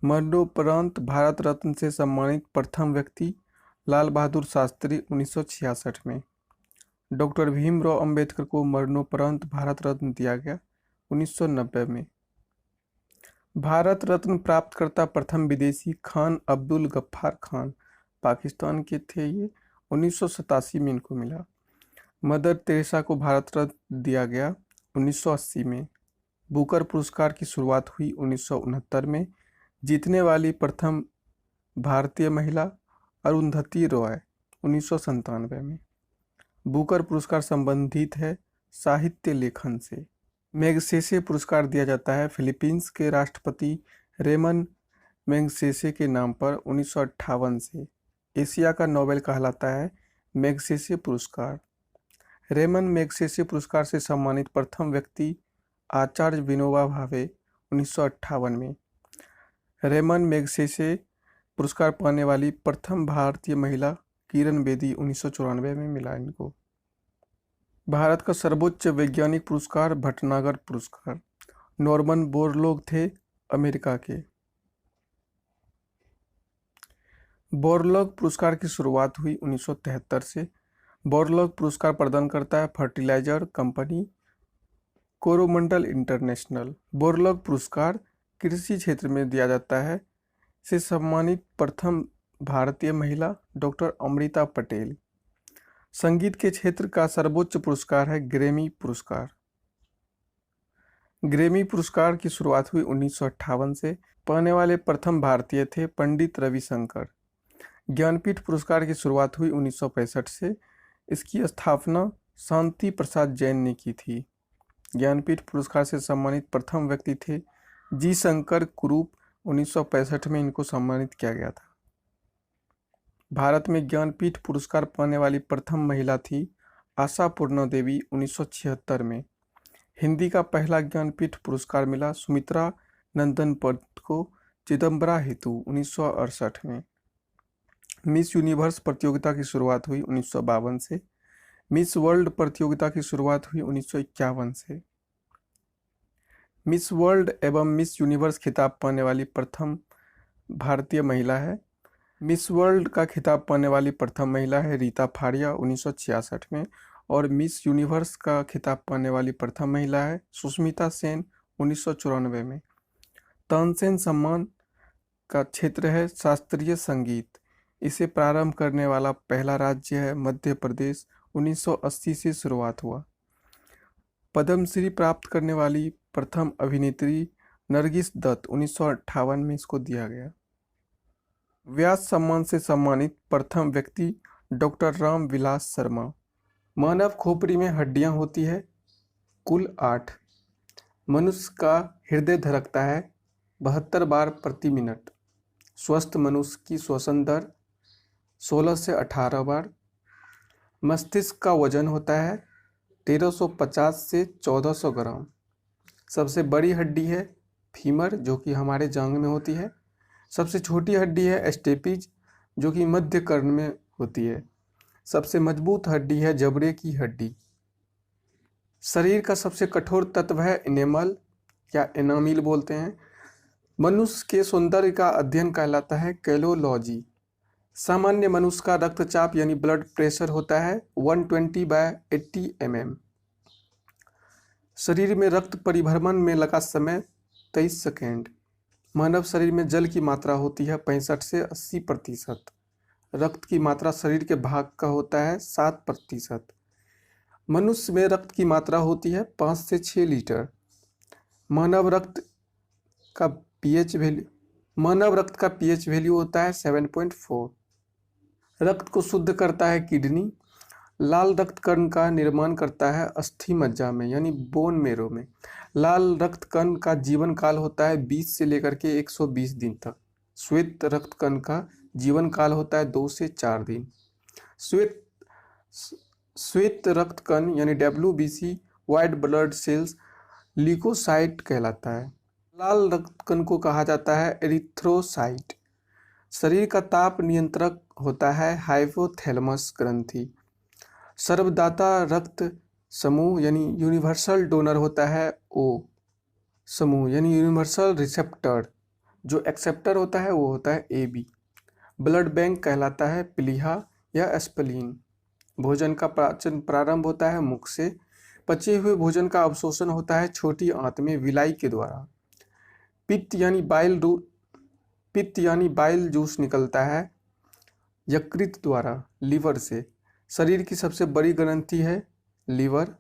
मरणोपरांत भारत रत्न से सम्मानित प्रथम व्यक्ति लाल बहादुर शास्त्री 1966 में। डॉक्टर भीमराव अंबेडकर को मरणोपरांत भारत रत्न दिया गया 1990 में। भारत रत्न प्राप्तकर्ता प्रथम विदेशी खान अब्दुल गफ्फार खान पाकिस्तान के थे। ये 1987 में इनको मिला। मदर तेरेसा को भारत रत्न दिया गया 1980 में। बुकर पुरस्कार की शुरुआत हुई 1969 में। जीतने वाली प्रथम भारतीय महिला अरुंधति रॉय 1997 में। बुकर पुरस्कार संबंधित है साहित्य लेखन से। मैग्सेसे पुरस्कार दिया जाता है फिलीपींस के राष्ट्रपति रेमन मैग्सेसे के नाम पर 1958 से। एशिया का नोबेल कहलाता है मैग्सेसे पुरस्कार। रेमन मैग्सेसे पुरस्कार से सम्मानित प्रथम व्यक्ति आचार्य विनोबा भावे 1958 में। रेमन मैग्सेसे पुरस्कार पाने वाली प्रथम भारतीय महिला किरण बेदी 1994 में मिला इनको। भारत का सर्वोच्च वैज्ञानिक पुरस्कार भटनागर पुरस्कार। नॉर्मन बोरलॉग थे अमेरिका के। बोरलॉग पुरस्कार की शुरुआत हुई 1973 से। बोरलॉग पुरस्कार प्रदान करता है fertiliser company Coromandel International. Borlaug पुरस्कार कृषि क्षेत्र में दिया जाता है। से सम्मानित प्रथम भारतीय महिला डॉक्टर अमृता पटेल। संगीत के क्षेत्र का सर्वोच्च पुरस्कार है ग्रैमी पुरस्कार। ग्रैमी पुरस्कार की शुरुआत हुई 1958 से। पाने वाले प्रथम भारतीय थे पंडित रविशंकर। ज्ञानपीठ पुरस्कार की शुरुआत हुई 1965 से। इसकी स्थापना शांति प्रसाद जैन ने की थी। ज्ञानपीठ पुरस्कार से सम्मानित प्रथम व्यक्ति थे जी शंकर कुरूप 1965 में इनको सम्मानित किया गया था। भारत में ज्ञानपीठ पुरस्कार पाने वाली प्रथम महिला थी आशापूर्णा देवी 1976 में। हिंदी का पहला ज्ञानपीठ पुरस्कार मिला सुमित्रा नंदन पंत को चिदम्बरा हेतु 1968 में। मिस यूनिवर्स प्रतियोगिता की शुरुआत हुई 1952 से। मिस वर्ल्ड प्रतियोगिता की शुरुआत हुई 1951 से। मिस वर्ल्ड एवं मिस यूनिवर्स खिताब पाने वाली प्रथम भारतीय महिला है। मिस वर्ल्ड का खिताब पाने वाली प्रथम महिला है रीता फारिया 1966 में, और मिस यूनिवर्स का खिताब पाने वाली प्रथम महिला है सुष्मिता सेन 1994 में। तानसेन सम्मान का क्षेत्र है शास्त्रीय संगीत। इसे प्रारंभ करने वाला पहला राज्य है मध्य प्रदेश, 1980 से शुरुआत हुआ। पद्मश्री प्राप्त करने वाली प्रथम अभिनेत्री नरगिस दत्त 1958 में इसको दिया गया। व्यास सम्मान से सम्मानित प्रथम व्यक्ति डॉक्टर राम विलास शर्मा। मानव खोपड़ी में हड्डियां होती है कुल 8। मनुष्य का हृदय धड़कता है 72 बार प्रति मिनट। स्वस्थ मनुष्य की श्वसन दर 16 से 18 बार। मस्तिष्क का वजन होता है 1350 से 1400 ग्राम। सबसे बड़ी हड्डी है फीमर, जो कि हमारे जांघ में होती है। सबसे छोटी हड्डी है स्टेपिज, जो कि मध्य कर्ण में होती है। सबसे मजबूत हड्डी है जबड़े की हड्डी। शरीर का सबसे कठोर तत्व है इनेमल या एनामिल बोलते हैं। मनुष्य के सौंदर्य का अध्ययन कहलाता है कैलोलॉजी। सामान्य मनुष्य का रक्तचाप यानी ब्लड प्रेशर होता है 120/80 mm। शरीर में रक्त परिभ्रमण में लगा समय 23 सेकेंड। मानव शरीर में जल की मात्रा होती है 65 से 80%। रक्त की मात्रा शरीर के भाग का होता है 7%। मनुष्य में रक्त की मात्रा होती है 5 से 6 लीटर। मानव रक्त का पीएच वैल्यू होता है 7.4। रक्त को शुद्ध करता है किडनी। लाल रक्त कण का निर्माण करता है अस्थि मज्जा में यानी बोन मेरो में। लाल रक्त कण का जीवन काल होता है 20 से लेकर के 120 दिन तक। श्वेत रक्त कण का जीवन काल होता है 2 से 4 दिन। श्वेत रक्त कण यानी WBC white blood cells leukocyte कहलाता है। लाल रक्त कण को कहा जाता है एरिथ्रोसाइट। शरीर का ताप नियंत्रक होता है हाइपोथैलेमस ग्रंथि। सर्वदाता रक्त समूह यानी यूनिवर्सल डोनर होता है O समूह यानी यूनिवर्सल रिसेप्टर। जो एक्सेप्टर होता है वो होता है AB। ब्लड बैंक कहलाता है प्लीहा या स्प्लीन। भोजन का पाचन प्रारंभ होता है मुख से। पचे हुए भोजन का अवशोषण होता है छोटी आंत में विलाई के द्वारा। पित्त यानी बाइल जूस निकलता है यकृत द्वारा लीवर से। शरीर की सबसे बड़ी ग्रंथि है लीवर।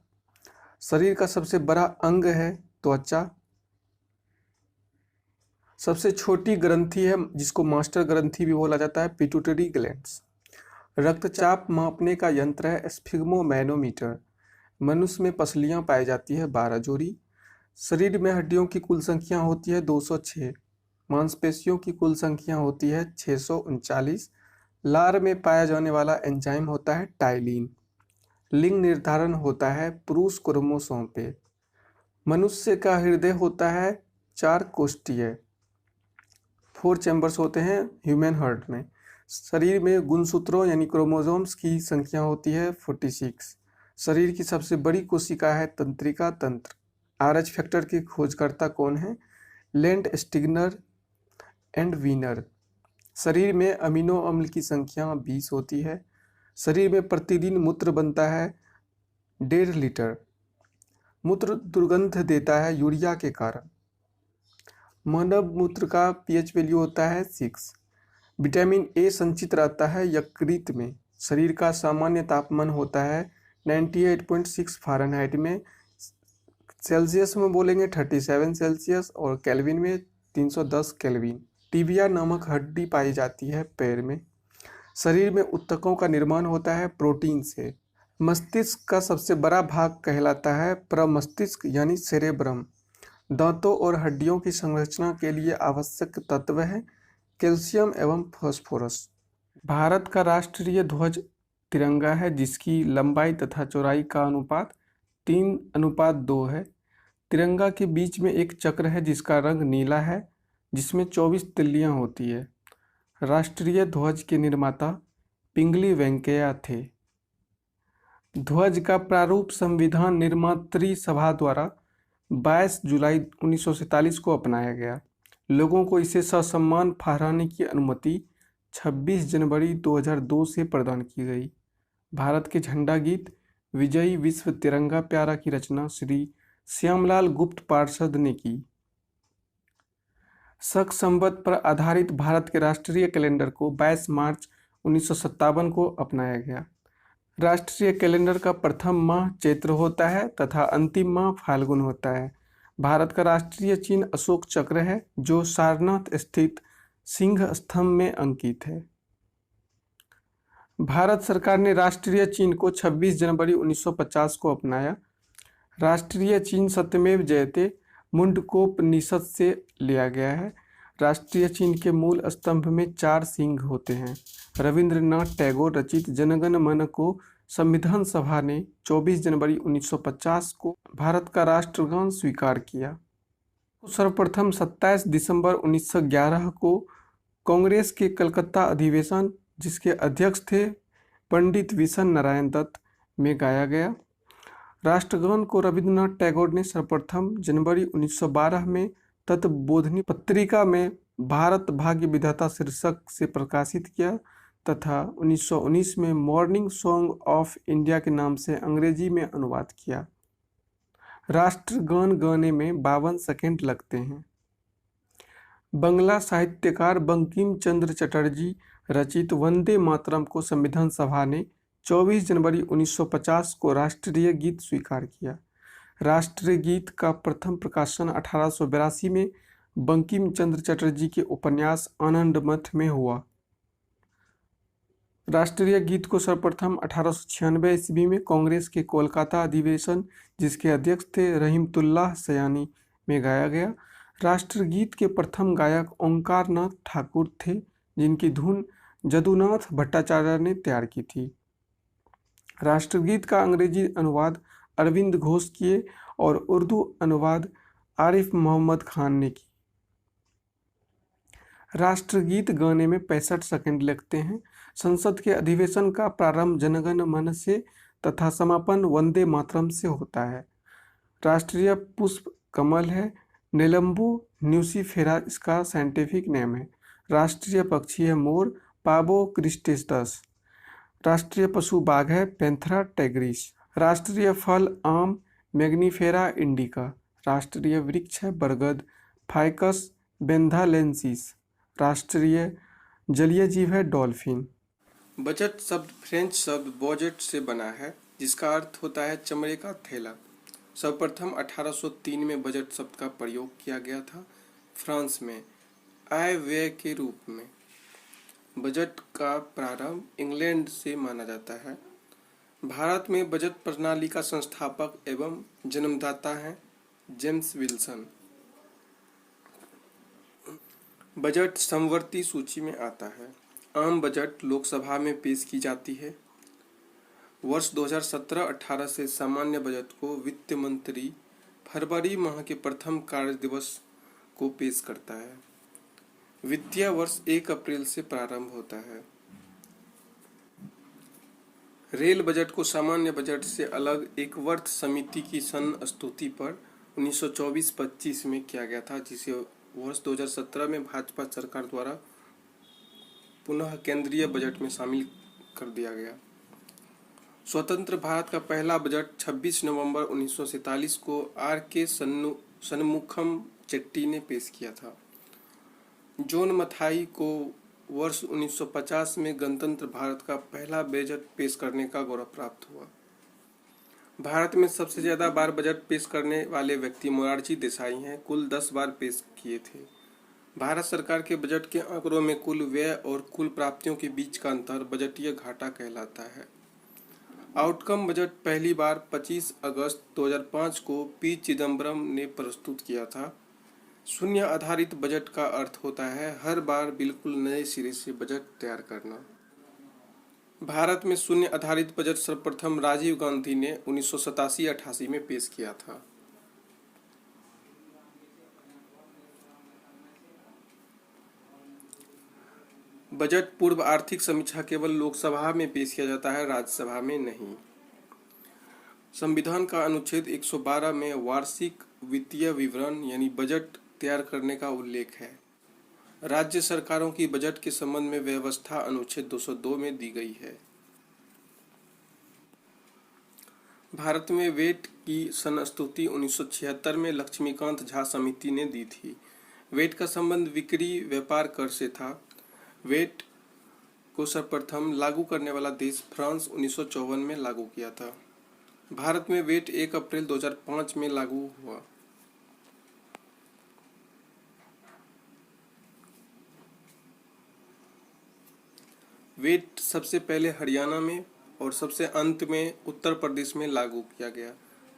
शरीर का सबसे बड़ा अंग है त्वचा। सबसे छोटी ग्रंथि है जिसको मास्टर ग्रंथि भी बोला जाता है पिट्यूटरी ग्लैंड्स। रक्तचाप मापने का यंत्र है स्फिग्मोमैनोमीटर। मनुष्य में पसलियां पाई जाती है 12 जोड़ी। शरीर में हड्डियों की कुल संख्या होती है 206। मांसपेशियों की कुल संख्या होती है 639। लार में पाया जाने वाला एंजाइम होता है टाइलिन। लिंग निर्धारण होता है पुरुष क्रोमोसोम पे। मनुष्य का हृदय होता है 4 कोष्ठीय। 4 चैम्बर्स होते हैं ह्यूमन हार्ट में। शरीर में गुणसूत्रों यानी क्रोमोसोम्स की संख्या होती है 46। शरीर की सबसे बड़ी कोशिका है तंत्रिका तंत्र। RH फैक्टर के खोजकर्ता कौन है? Landsteiner and Wiener. शरीर में अमीनो अम्ल की संख्या 20 होती है। शरीर में प्रतिदिन मूत्र बनता है 1.5 लीटर। मूत्र दुर्गंध देता है यूरिया के कारण। मानव मूत्र का pH वैल्यू होता है 6। विटामिन A संचित रहता है यकृत में। शरीर का सामान्य तापमान होता है 98.6 फ़ारेनहाइट में। सेल्सियस में बोलेंगे 37 सेल्सियस और केल्विन में 310 केल्विन। टिबिया नामक हड्डी पाई जाती है पैर में। शरीर में ऊतकों का निर्माण होता है प्रोटीन से। मस्तिष्क का सबसे बड़ा भाग कहलाता है प्रमस्तिष्क यानी सेरेब्रम। दांतों और हड्डियों की संरचना के लिए आवश्यक तत्व है कैल्शियम एवं फास्फोरस। भारत का राष्ट्रीय ध्वज तिरंगा है, जिसकी लंबाई तथा चौड़ाई का अनुपात 3:2 है। तिरंगा के बीच में एक चक्र है जिसका रंग नीला है, जिसमें 24 तिल्लियां होती है। राष्ट्रीय ध्वज के निर्माता पिंगली वेंकैया थे। ध्वज का प्रारूप संविधान निर्मात्री सभा द्वारा 22 जुलाई 1947 को अपनाया गया। लोगों को इसे ससम्मान फहराने की अनुमति 26 जनवरी 2002 से प्रदान की गई। भारत के झंडा गीत विजयी विश्व तिरंगा प्यारा की रचना श्री श्यामलाल गुप्त पार्षद ने की। शक संवत पर आधारित भारत के राष्ट्रीय कैलेंडर को 22 मार्च 1957 को अपनाया गया। राष्ट्रीय कैलेंडर का प्रथम माह चैत्र होता है तथा अंतिम माह फाल्गुन होता है। भारत का राष्ट्रीय चिन्ह अशोक चक्र है जो सारनाथ स्थित सिंह स्तंभ में अंकित है। भारत सरकार ने राष्ट्रीय चिन्ह को 26 जनवरी 1950 को अपनाया। राष्ट्रीय चिन्ह सत्यमेव जयते मुंडकोपनिषद से लिया गया है। राष्ट्रीय चिन्ह के मूल स्तंभ में 4 सिंह होते हैं। रविंद्रनाथ टैगोर रचित जनगण मन को संविधान सभा ने 24 जनवरी 1950 को भारत का राष्ट्रगान स्वीकार किया। सर्वप्रथम 27 दिसंबर 1911 को कांग्रेस के कलकत्ता अधिवेशन, जिसके अध्यक्ष थे पंडित विशन नारायण दत्त, में गाया गया। राष्ट्रगान को रविंद्रनाथ टैगोर ने सर्वप्रथम जनवरी 1912 में तत्बोधिनी पत्रिका में भारत भाग्य विधाता शीर्षक से प्रकाशित किया तथा 1919 में मॉर्निंग सॉन्ग ऑफ इंडिया के नाम से अंग्रेजी में अनुवाद किया। राष्ट्रगान गाने में 52 सेकंड लगते हैं। बंगला साहित्यकार बंकिम चंद्र चटर्जी रचित वंदे मातरम को संविधान सभा ने 24 जनवरी 1950 को राष्ट्रीय गीत स्वीकार किया। राष्ट्रीय गीत का प्रथम प्रकाशन 1882 में बंकिम चंद्र चटर्जी के उपन्यास आनंद मठ में हुआ। राष्ट्रीय गीत को सर्वप्रथम 1896 ईस्वी में कांग्रेस के कोलकाता अधिवेशन, जिसके अध्यक्ष थे रहीमतुल्लाह सयानी, में गाया गया। राष्ट्रगीत के प्रथम गायक ओंकार नाथ ठाकुर थे, जिनकी धुन जदुनाथ भट्टाचार्य ने तैयार की थी। राष्ट्रगीत का अंग्रेजी अनुवाद अरविंद घोष किए और उर्दू अनुवाद आरिफ मोहम्मद खान ने की। राष्ट्रगीत गाने में 65 सेकंड लगते हैं। संसद के अधिवेशन का प्रारंभ जनगण मन से तथा समापन वंदे मातरम से होता है। राष्ट्रीय पुष्प कमल है। नेलम्बू न्यूसीफेरा इसका साइंटिफिक नेम है। राष्ट्रीय पक्षी है मोर, पाबो क्रिस्टेटस। राष्ट्रीय पशु बाघ है, पैंथरा टाइग्रिस। राष्ट्रीय फल आम, मैग्नीफेरा इंडिका। राष्ट्रीय वृक्ष है बरगद, फाइकस बेंथालेंसिस। राष्ट्रीय जलीय जीव है डॉल्फिन। बजट शब्द फ्रेंच शब्द बॉजेट से बना है, जिसका अर्थ होता है चमड़े का थैला। सर्वप्रथम 1803 में बजट शब्द का प्रयोग किया गया था फ्रांस में आय व्यय के रूप में। बजट का प्रारंभ इंग्लैंड से माना जाता है। भारत में बजट प्रणाली का संस्थापक एवं जन्मदाता हैं जेम्स विल्सन। बजट समवर्ती सूची में आता है। आम बजट लोकसभा में पेश की जाती है। वर्ष 2017-18 से सामान्य बजट को वित्त मंत्री फरवरी माह के प्रथम कार्य दिवस को पेश करता है। वित्तीय वर्ष 1 अप्रैल से प्रारंभ होता है। रेल बजट को सामान्य बजट से अलग एक वर्त समिति की सन स्तुति पर 1924-25 में किया गया था, जिसे वर्ष 2017 में भाजपा सरकार द्वारा पुनः केंद्रीय बजट में शामिल कर दिया गया। स्वतंत्र भारत का पहला बजट 26 नवंबर 1947 को R.K. सन्मुखम चेट्टी ने पेश किया था। जॉन मथाई को वर्ष 1950 में गणतंत्र भारत का पहला बजट पेश करने का गौरव प्राप्त हुआ। भारत में सबसे ज्यादा बार बजट पेश करने वाले व्यक्ति मोरारजी देसाई हैं, कुल 10 बार पेश किए थे। भारत सरकार के बजट के आंकड़ों में कुल व्यय और कुल प्राप्तियों के बीच का अंतर बजटीय घाटा कहलाता है। आउटकम बजट पहली बार 25 अगस्त 2005 को पी चिदम्बरम ने प्रस्तुत किया था। शून्य आधारित बजट का अर्थ होता है हर बार बिल्कुल नए सिरे से बजट तैयार करना। भारत में शून्य आधारित बजट सर्वप्रथम राजीव गांधी ने 1987-88 में पेश किया था। बजट पूर्व आर्थिक समीक्षा केवल लोकसभा में पेश किया जाता है, राज्यसभा में नहीं। संविधान का अनुच्छेद 112 में वार्षिक वित्तीय विवरण यानी बजट तैयार करने का उल्लेख है। राज्य सरकारों की बजट के संबंध में व्यवस्था अनुच्छेद 202 में दी गई है। भारत में वेट की संस्तुति 1976 में लक्ष्मीकांत झा समिति ने दी थी। वेट का संबंध बिक्री व्यापार कर से था। वेट को सर्वप्रथम लागू करने वाला देश फ्रांस 1954 में लागू किया था। भारत में वेट 1 अप्रैल 2005 में लागू हुआ। वेट सबसे पहले हरियाणा में और सबसे अंत में उत्तर प्रदेश में लागू किया गया।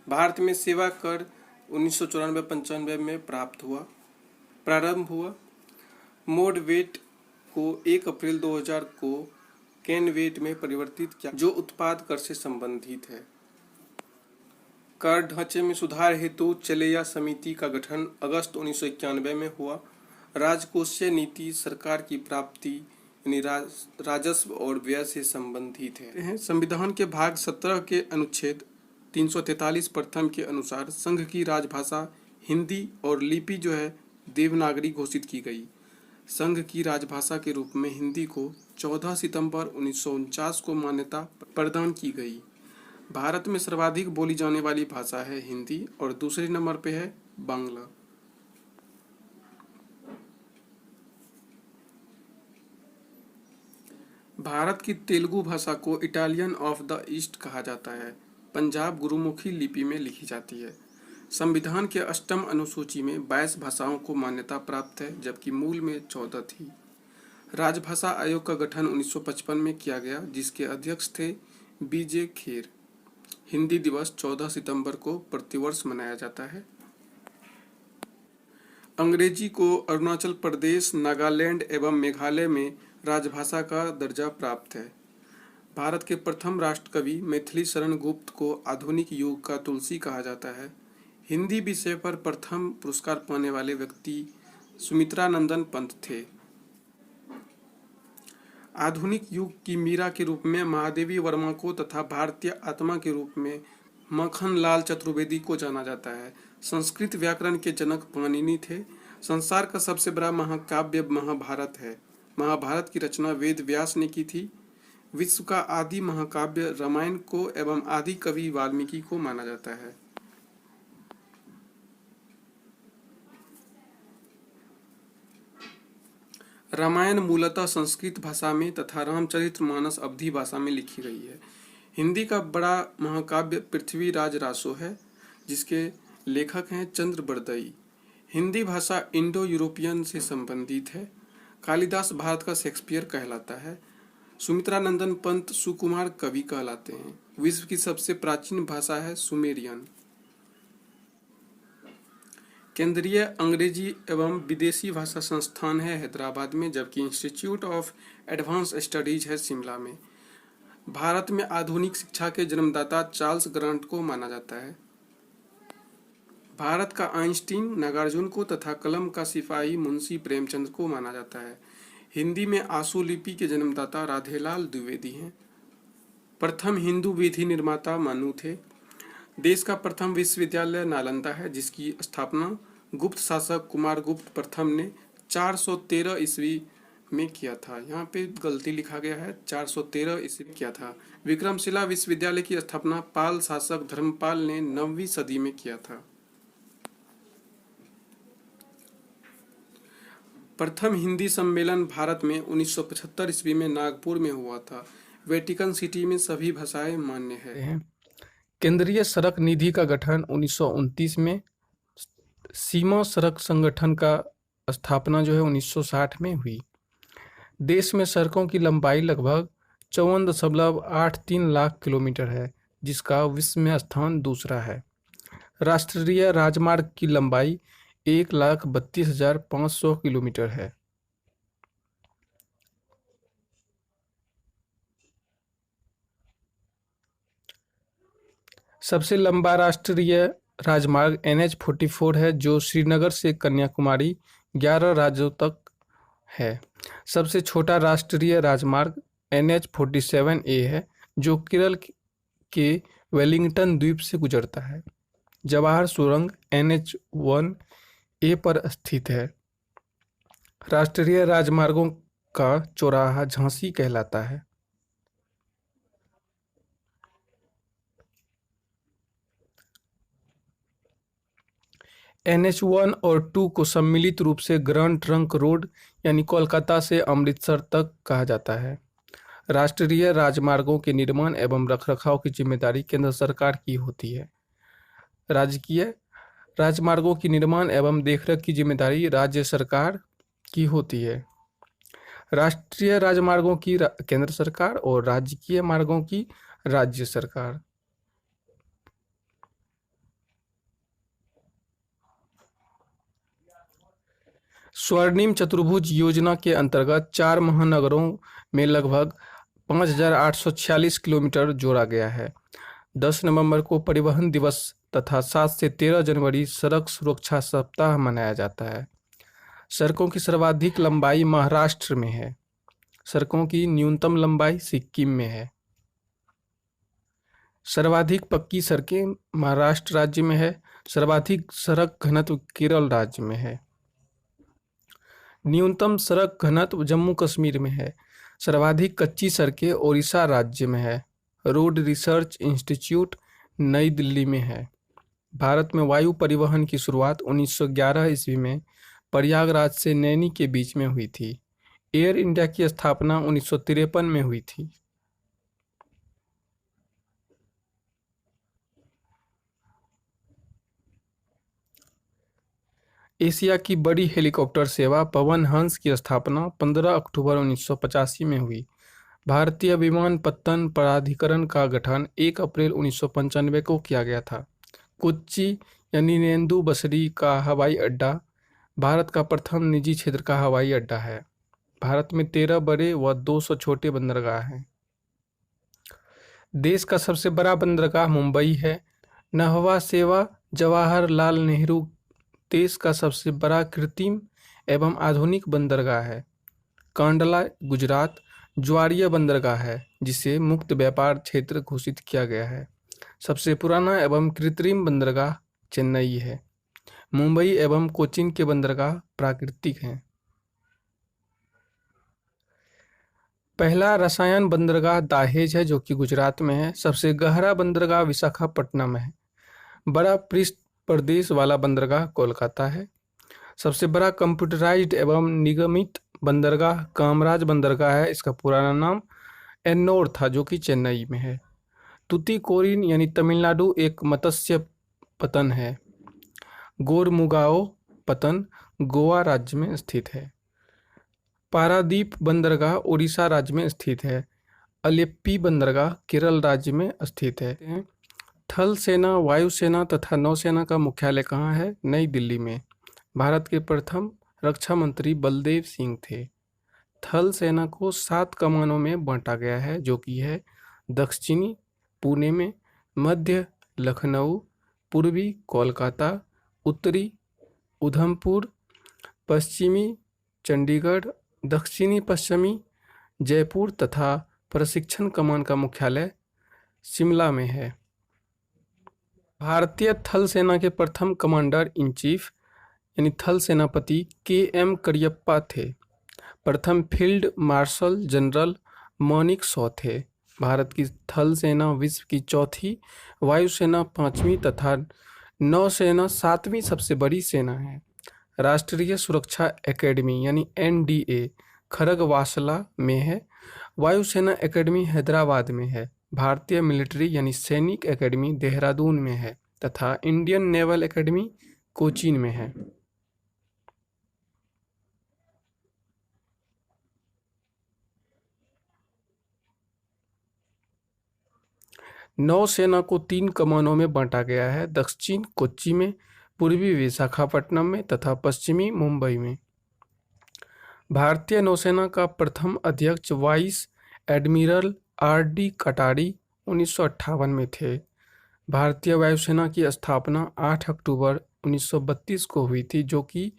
भारत में सेवा कर 1994-95 में प्रारंभ हुआ। मोड वेट को 1 अप्रैल 2000 को कैन वेट में परिवर्तित किया, जो उत्पाद कर से संबंधित है। कर ढांचे में सुधार हेतु चलेया समिति का गठन अगस्त 1991 में हुआ। राजकोषीय नीति सरकार की प्राप्ति यानी राजस्व और व्यय से संबंधित है। संविधान के भाग 17 के अनुच्छेद 343 प्रथम के अनुसार संघ की राजभाषा हिंदी और लिपि जो है देवनागरी घोषित की गई। संघ की राजभाषा के रूप में हिंदी को 14 सितंबर 1949 को मान्यता प्रदान की गई। भारत में सर्वाधिक बोली जाने वाली भाषा है हिंदी और दूसरे नंबर पे है बांग्ला। भारत की तेलुगु भाषा को इटालियन ऑफ द ईस्ट कहा जाता है। पंजाब गुरुमुखी लिपि में लिखी जाती है। संविधान के अष्टम अनुसूची में 22 भाषाओं को मान्यता प्राप्त है, जबकि मूल में 14 थी। राजभाषा आयोग का गठन 1955 में किया गया, जिसके अध्यक्ष थे बीजे खेर। हिंदी दिवस 14 सितंबर को प्रतिवर्ष मनाया जाता है। अंग्रेजी को अरुणाचल प्रदेश, नागालैंड एवं मेघालय में राजभाषा का दर्जा प्राप्त है। भारत के प्रथम राष्ट्रकवि मैथिली शरण गुप्त को आधुनिक युग का तुलसी कहा जाता है। हिंदी विषय पर प्रथम पुरस्कार पाने वाले व्यक्ति सुमित्रा नंदन पंत थे। आधुनिक युग की मीरा के रूप में महादेवी वर्मा को तथा भारतीय आत्मा के रूप में मखन लाल चतुर्वेदी को जाना जाता है। संस्कृत व्याकरण के जनक पाणिनि थे। संसार का सबसे बड़ा महाकाव्य महाभारत है। महाभारत की रचना वेद व्यास ने की थी। विश्व का आदि महाकाव्य रामायण को एवं आदि कवि वाल्मीकि को माना जाता है। रामायण मूलतः संस्कृत भाषा में तथा रामचरितमानस अवधी भाषा में लिखी गई है। हिंदी का बड़ा महाकाव्य पृथ्वीराज रासो है, जिसके लेखक हैं चंद्र बरदई। हिंदी भाषा इंडो यूरोपियन से संबंधित है। कालिदास भारत का शेक्सपियर कहलाता है। सुमित्रा नंदन पंत सुकुमार कवि कहलाते हैं। विश्व की सबसे प्राचीन भाषा है सुमेरियन। केंद्रीय अंग्रेजी एवं विदेशी भाषा संस्थान है हैदराबाद में, जबकि इंस्टीट्यूट ऑफ एडवांस स्टडीज है शिमला में। भारत में आधुनिक शिक्षा के जन्मदाता चार्ल्स ग्रांट को माना जाता है। भारत का आइंस्टीन नागार्जुन को तथा कलम का सिपाही मुंशी प्रेमचंद को माना जाता है। हिंदी में आशु लिपि के जन्मदाता राधेलाल द्विवेदी हैं। प्रथम हिंदू विधि निर्माता मनु थे। देश का प्रथम विश्वविद्यालय नालंदा है, जिसकी स्थापना गुप्त शासक कुमारगुप्त प्रथम ने 413 ईस्वी में किया था। यहाँ पे गलती लिखा गया है, 413 ईस्वी में किया था। विक्रमशिला विश्वविद्यालय की स्थापना पाल शासक धर्मपाल ने 9वीं सदी में किया था। प्रथम हिंदी सम्मेलन भारत में 1975 ईस्वी में नागपुर में हुआ था। वेटिकन सिटी में सभी भाषाएं मान्य है। केंद्रीय सड़क निधि का गठन 1929 में। सीमा सड़क संगठन का स्थापना जो है 1960 में हुई। देश में सड़कों की लंबाई लगभग 54.83 लाख किलोमीटर है, जिसका विश्व में स्थान दूसरा है। राष्ट्रीय राजमार्ग की लंबाई 1,32,500 किलोमीटर है। सबसे लंबा राष्ट्रीय राजमार्ग NH-44 है, जो श्रीनगर से कन्याकुमारी 11 राज्यों तक है। सबसे छोटा राष्ट्रीय राजमार्ग NH-47A है, जो केरल के वेलिंगटन द्वीप से गुजरता है। जवाहर सुरंग NH-1A पर स्थित है। राष्ट्रीय राजमार्गों का चौराहा झांसी कहलाता है। NH-1 और 2 को सम्मिलित रूप से ग्रैंड ट्रंक रोड यानी कोलकाता से अमृतसर तक कहा जाता है। राष्ट्रीय राजमार्गों के निर्माण एवं रखरखाव की जिम्मेदारी केंद्र सरकार की होती है। राजकीय राजमार्गों की निर्माण एवं देखरेख की जिम्मेदारी राज्य सरकार की होती है। राष्ट्रीय राजमार्गों की केंद्र सरकार और राजकीय मार्गों की राज्य सरकार। स्वर्णिम चतुर्भुज योजना के अंतर्गत 4 महानगरों में लगभग 5,846 किलोमीटर जोड़ा गया है। 10 नवंबर को परिवहन दिवस तथा 7 से 13 जनवरी सड़क सुरक्षा सप्ताह मनाया जाता है। सड़कों की सर्वाधिक लंबाई महाराष्ट्र में है। सड़कों की न्यूनतम लंबाई सिक्किम में है। सर्वाधिक पक्की सड़कें महाराष्ट्र राज्य में है। सर्वाधिक सड़क घनत्व केरल राज्य में है। न्यूनतम सड़क घनत्व जम्मू कश्मीर में है। सर्वाधिक कच्ची सड़कें ओडिशा राज्य में है। रोड रिसर्च इंस्टीट्यूट नई दिल्ली में है। भारत में वायु परिवहन की शुरुआत 1911 ईस्वी में प्रयागराज से नैनी के बीच में हुई थी। एयर इंडिया की स्थापना 1953 में हुई थी। एशिया की बड़ी हेलीकॉप्टर सेवा पवन हंस की स्थापना 15 अक्टूबर 1985 में हुई। भारतीय विमानपत्तन प्राधिकरण का गठन 1 अप्रैल 1995 को किया गया था। कोच्चि यानी नेंदु बसरी का हवाई अड्डा भारत का प्रथम निजी क्षेत्र का हवाई अड्डा है। भारत में 13 बड़े व 200 छोटे बंदरगाह हैं। देश का सबसे बड़ा बंदरगाह मुंबई है। नहवा सेवा जवाहरलाल नेहरू देश का सबसे बड़ा कृत्रिम एवं आधुनिक बंदरगाह है। कांडला गुजरात ज्वारीय बंदरगाह है जिसे मुक्त व्यापार क्षेत्र घोषित किया गया है। सबसे पुराना एवं कृत्रिम बंदरगाह चेन्नई है। मुंबई एवं कोचीन के बंदरगाह प्राकृतिक हैं। पहला रसायन बंदरगाह दाहेज है जो कि गुजरात में है। सबसे गहरा बंदरगाह विशाखापट्टनम है। बड़ा पृष्ठ प्रदेश वाला बंदरगाह कोलकाता है। सबसे बड़ा कंप्यूटराइज्ड एवं निगमित बंदरगाह कामराज बंदरगाह है। इसका पुराना नाम एन्नोर था जो कि चेन्नई में है। तुतीकोरिन यानी तमिलनाडु एक मत्स्य पतन है। गोरमुगाओ पतन गोवा राज्य में स्थित है। पारादीप बंदरगाह ओडिशा राज्य में स्थित है। अलेप्पी बंदरगाह केरल राज्य में स्थित है। थल सेना वायुसेना तथा नौसेना का मुख्यालय कहाँ है? नई दिल्ली में। भारत के प्रथम रक्षा मंत्री बलदेव सिंह थे। थल सेना को 7 कमानों में बांटा गया है जो कि है दक्षिणी पुणे में, मध्य लखनऊ, पूर्वी कोलकाता, उत्तरी उधमपुर, पश्चिमी चंडीगढ़, दक्षिणी पश्चिमी जयपुर तथा प्रशिक्षण कमान का मुख्यालय शिमला में है। भारतीय थल सेना के प्रथम कमांडर इन चीफ यानी थल सेनापति KM करियप्पा थे। प्रथम field marshal general Manik Shaw थे। भारत की थल सेना विश्व की चौथी, वायुसेना 5वीं तथा नौसेना 7वीं सबसे बड़ी सेना है। राष्ट्रीय सुरक्षा एकेडमी यानी NDA खड़गवासला में है। वायुसेना एकेडमी हैदराबाद में है। भारतीय मिलिट्री यानी सैनिक एकेडमी देहरादून में है तथा इंडियन नेवल एकेडमी कोचीन में है। नौसेना को 3 कमानों में बांटा गया है। दक्षिण कोच्चि में, पूर्वी विशाखापट्टनम में तथा पश्चिमी मुंबई में। भारतीय नौसेना का प्रथम अध्यक्ष वाइस एडमिरल RD कटारी 1958 में थे। भारतीय वायुसेना की स्थापना 8 अक्टूबर 1932 को हुई थी जो कि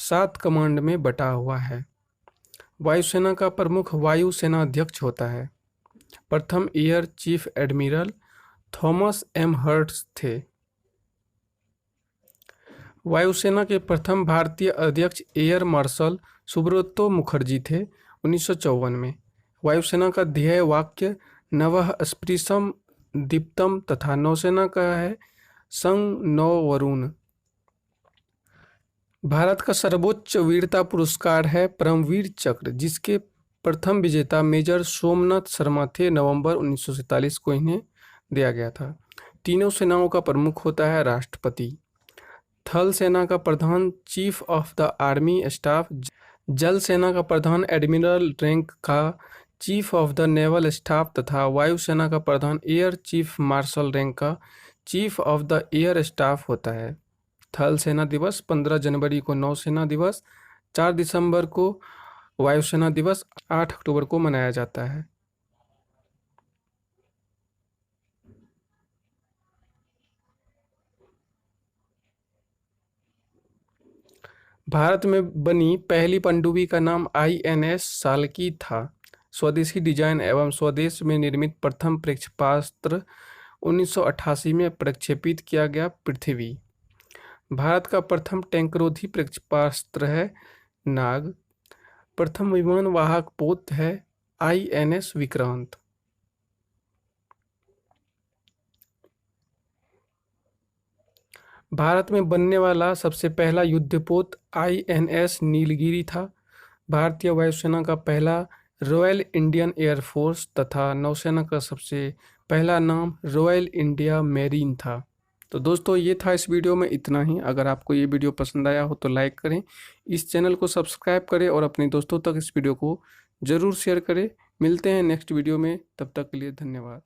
7 कमांड में बटा हुआ है। वायुसेना का प्रमुख वायु सेना अध्यक्ष होता है। प्रथम एयर चीफ एडमिरल थॉमस एम हर्ट्ज थे। वायुसेना के प्रथम भारतीय अध्यक्ष एयर मार्शल सुब्रतो मुखर्जी थे 1954 में। वायुसेना का ध्येय वाक्य नवः स्पृशं दीप्तम तथा नौसेना का है संग नौ वरुण। भारत का सर्वोच्च वीरता पुरस्कार है परमवीर चक्र, जिसके प्रथम विजेता मेजर सोमनाथ शर्मा थे। नवंबर 1947 को इन्हें दिया गया था। तीनों सेनाओं का प्रमुख होता है राष्ट्रपति। थल सेना का प्रधान chief of the army staff, जल सेना का प्रधान एडमिरल रैंक का chief of the naval staff तथा वायुसेना का प्रधान एयर चीफ मार्शल रैंक का chief of the air staff होता है। थल सेना दिवस 15 जनवरी को नौसेना दिवस, 4 दिसंबर को वायुसेना दिवस, 8 अक्टूबर को मनाया जाता है। भारत में बनी पहली पनडुब्बी का नाम INS साल्की था। स्वदेशी डिजाइन एवं स्वदेश में निर्मित प्रथम प्रक्षेपास्त्र 1988 में प्रक्षेपित किया गया पृथ्वी। भारत का प्रथम टैंकरोधी प्रक्षेपास्त्र है नाग। प्रथम विमान वाहक पोत है INS विक्रांत। भारत में बनने वाला सबसे पहला युद्धपोत INS नीलगिरी था। भारतीय वायुसेना का पहला रॉयल इंडियन एयरफोर्स तथा नौसेना का सबसे पहला नाम रॉयल इंडिया मेरीन था। तो दोस्तों, ये था इस वीडियो में इतना ही। अगर आपको ये वीडियो पसंद आया हो तो लाइक करें, इस चैनल को सब्सक्राइब करें और अपने दोस्तों तक इस वीडियो को ज़रूर शेयर करें। मिलते हैं नेक्स्ट वीडियो में, तब तक के लिए धन्यवाद।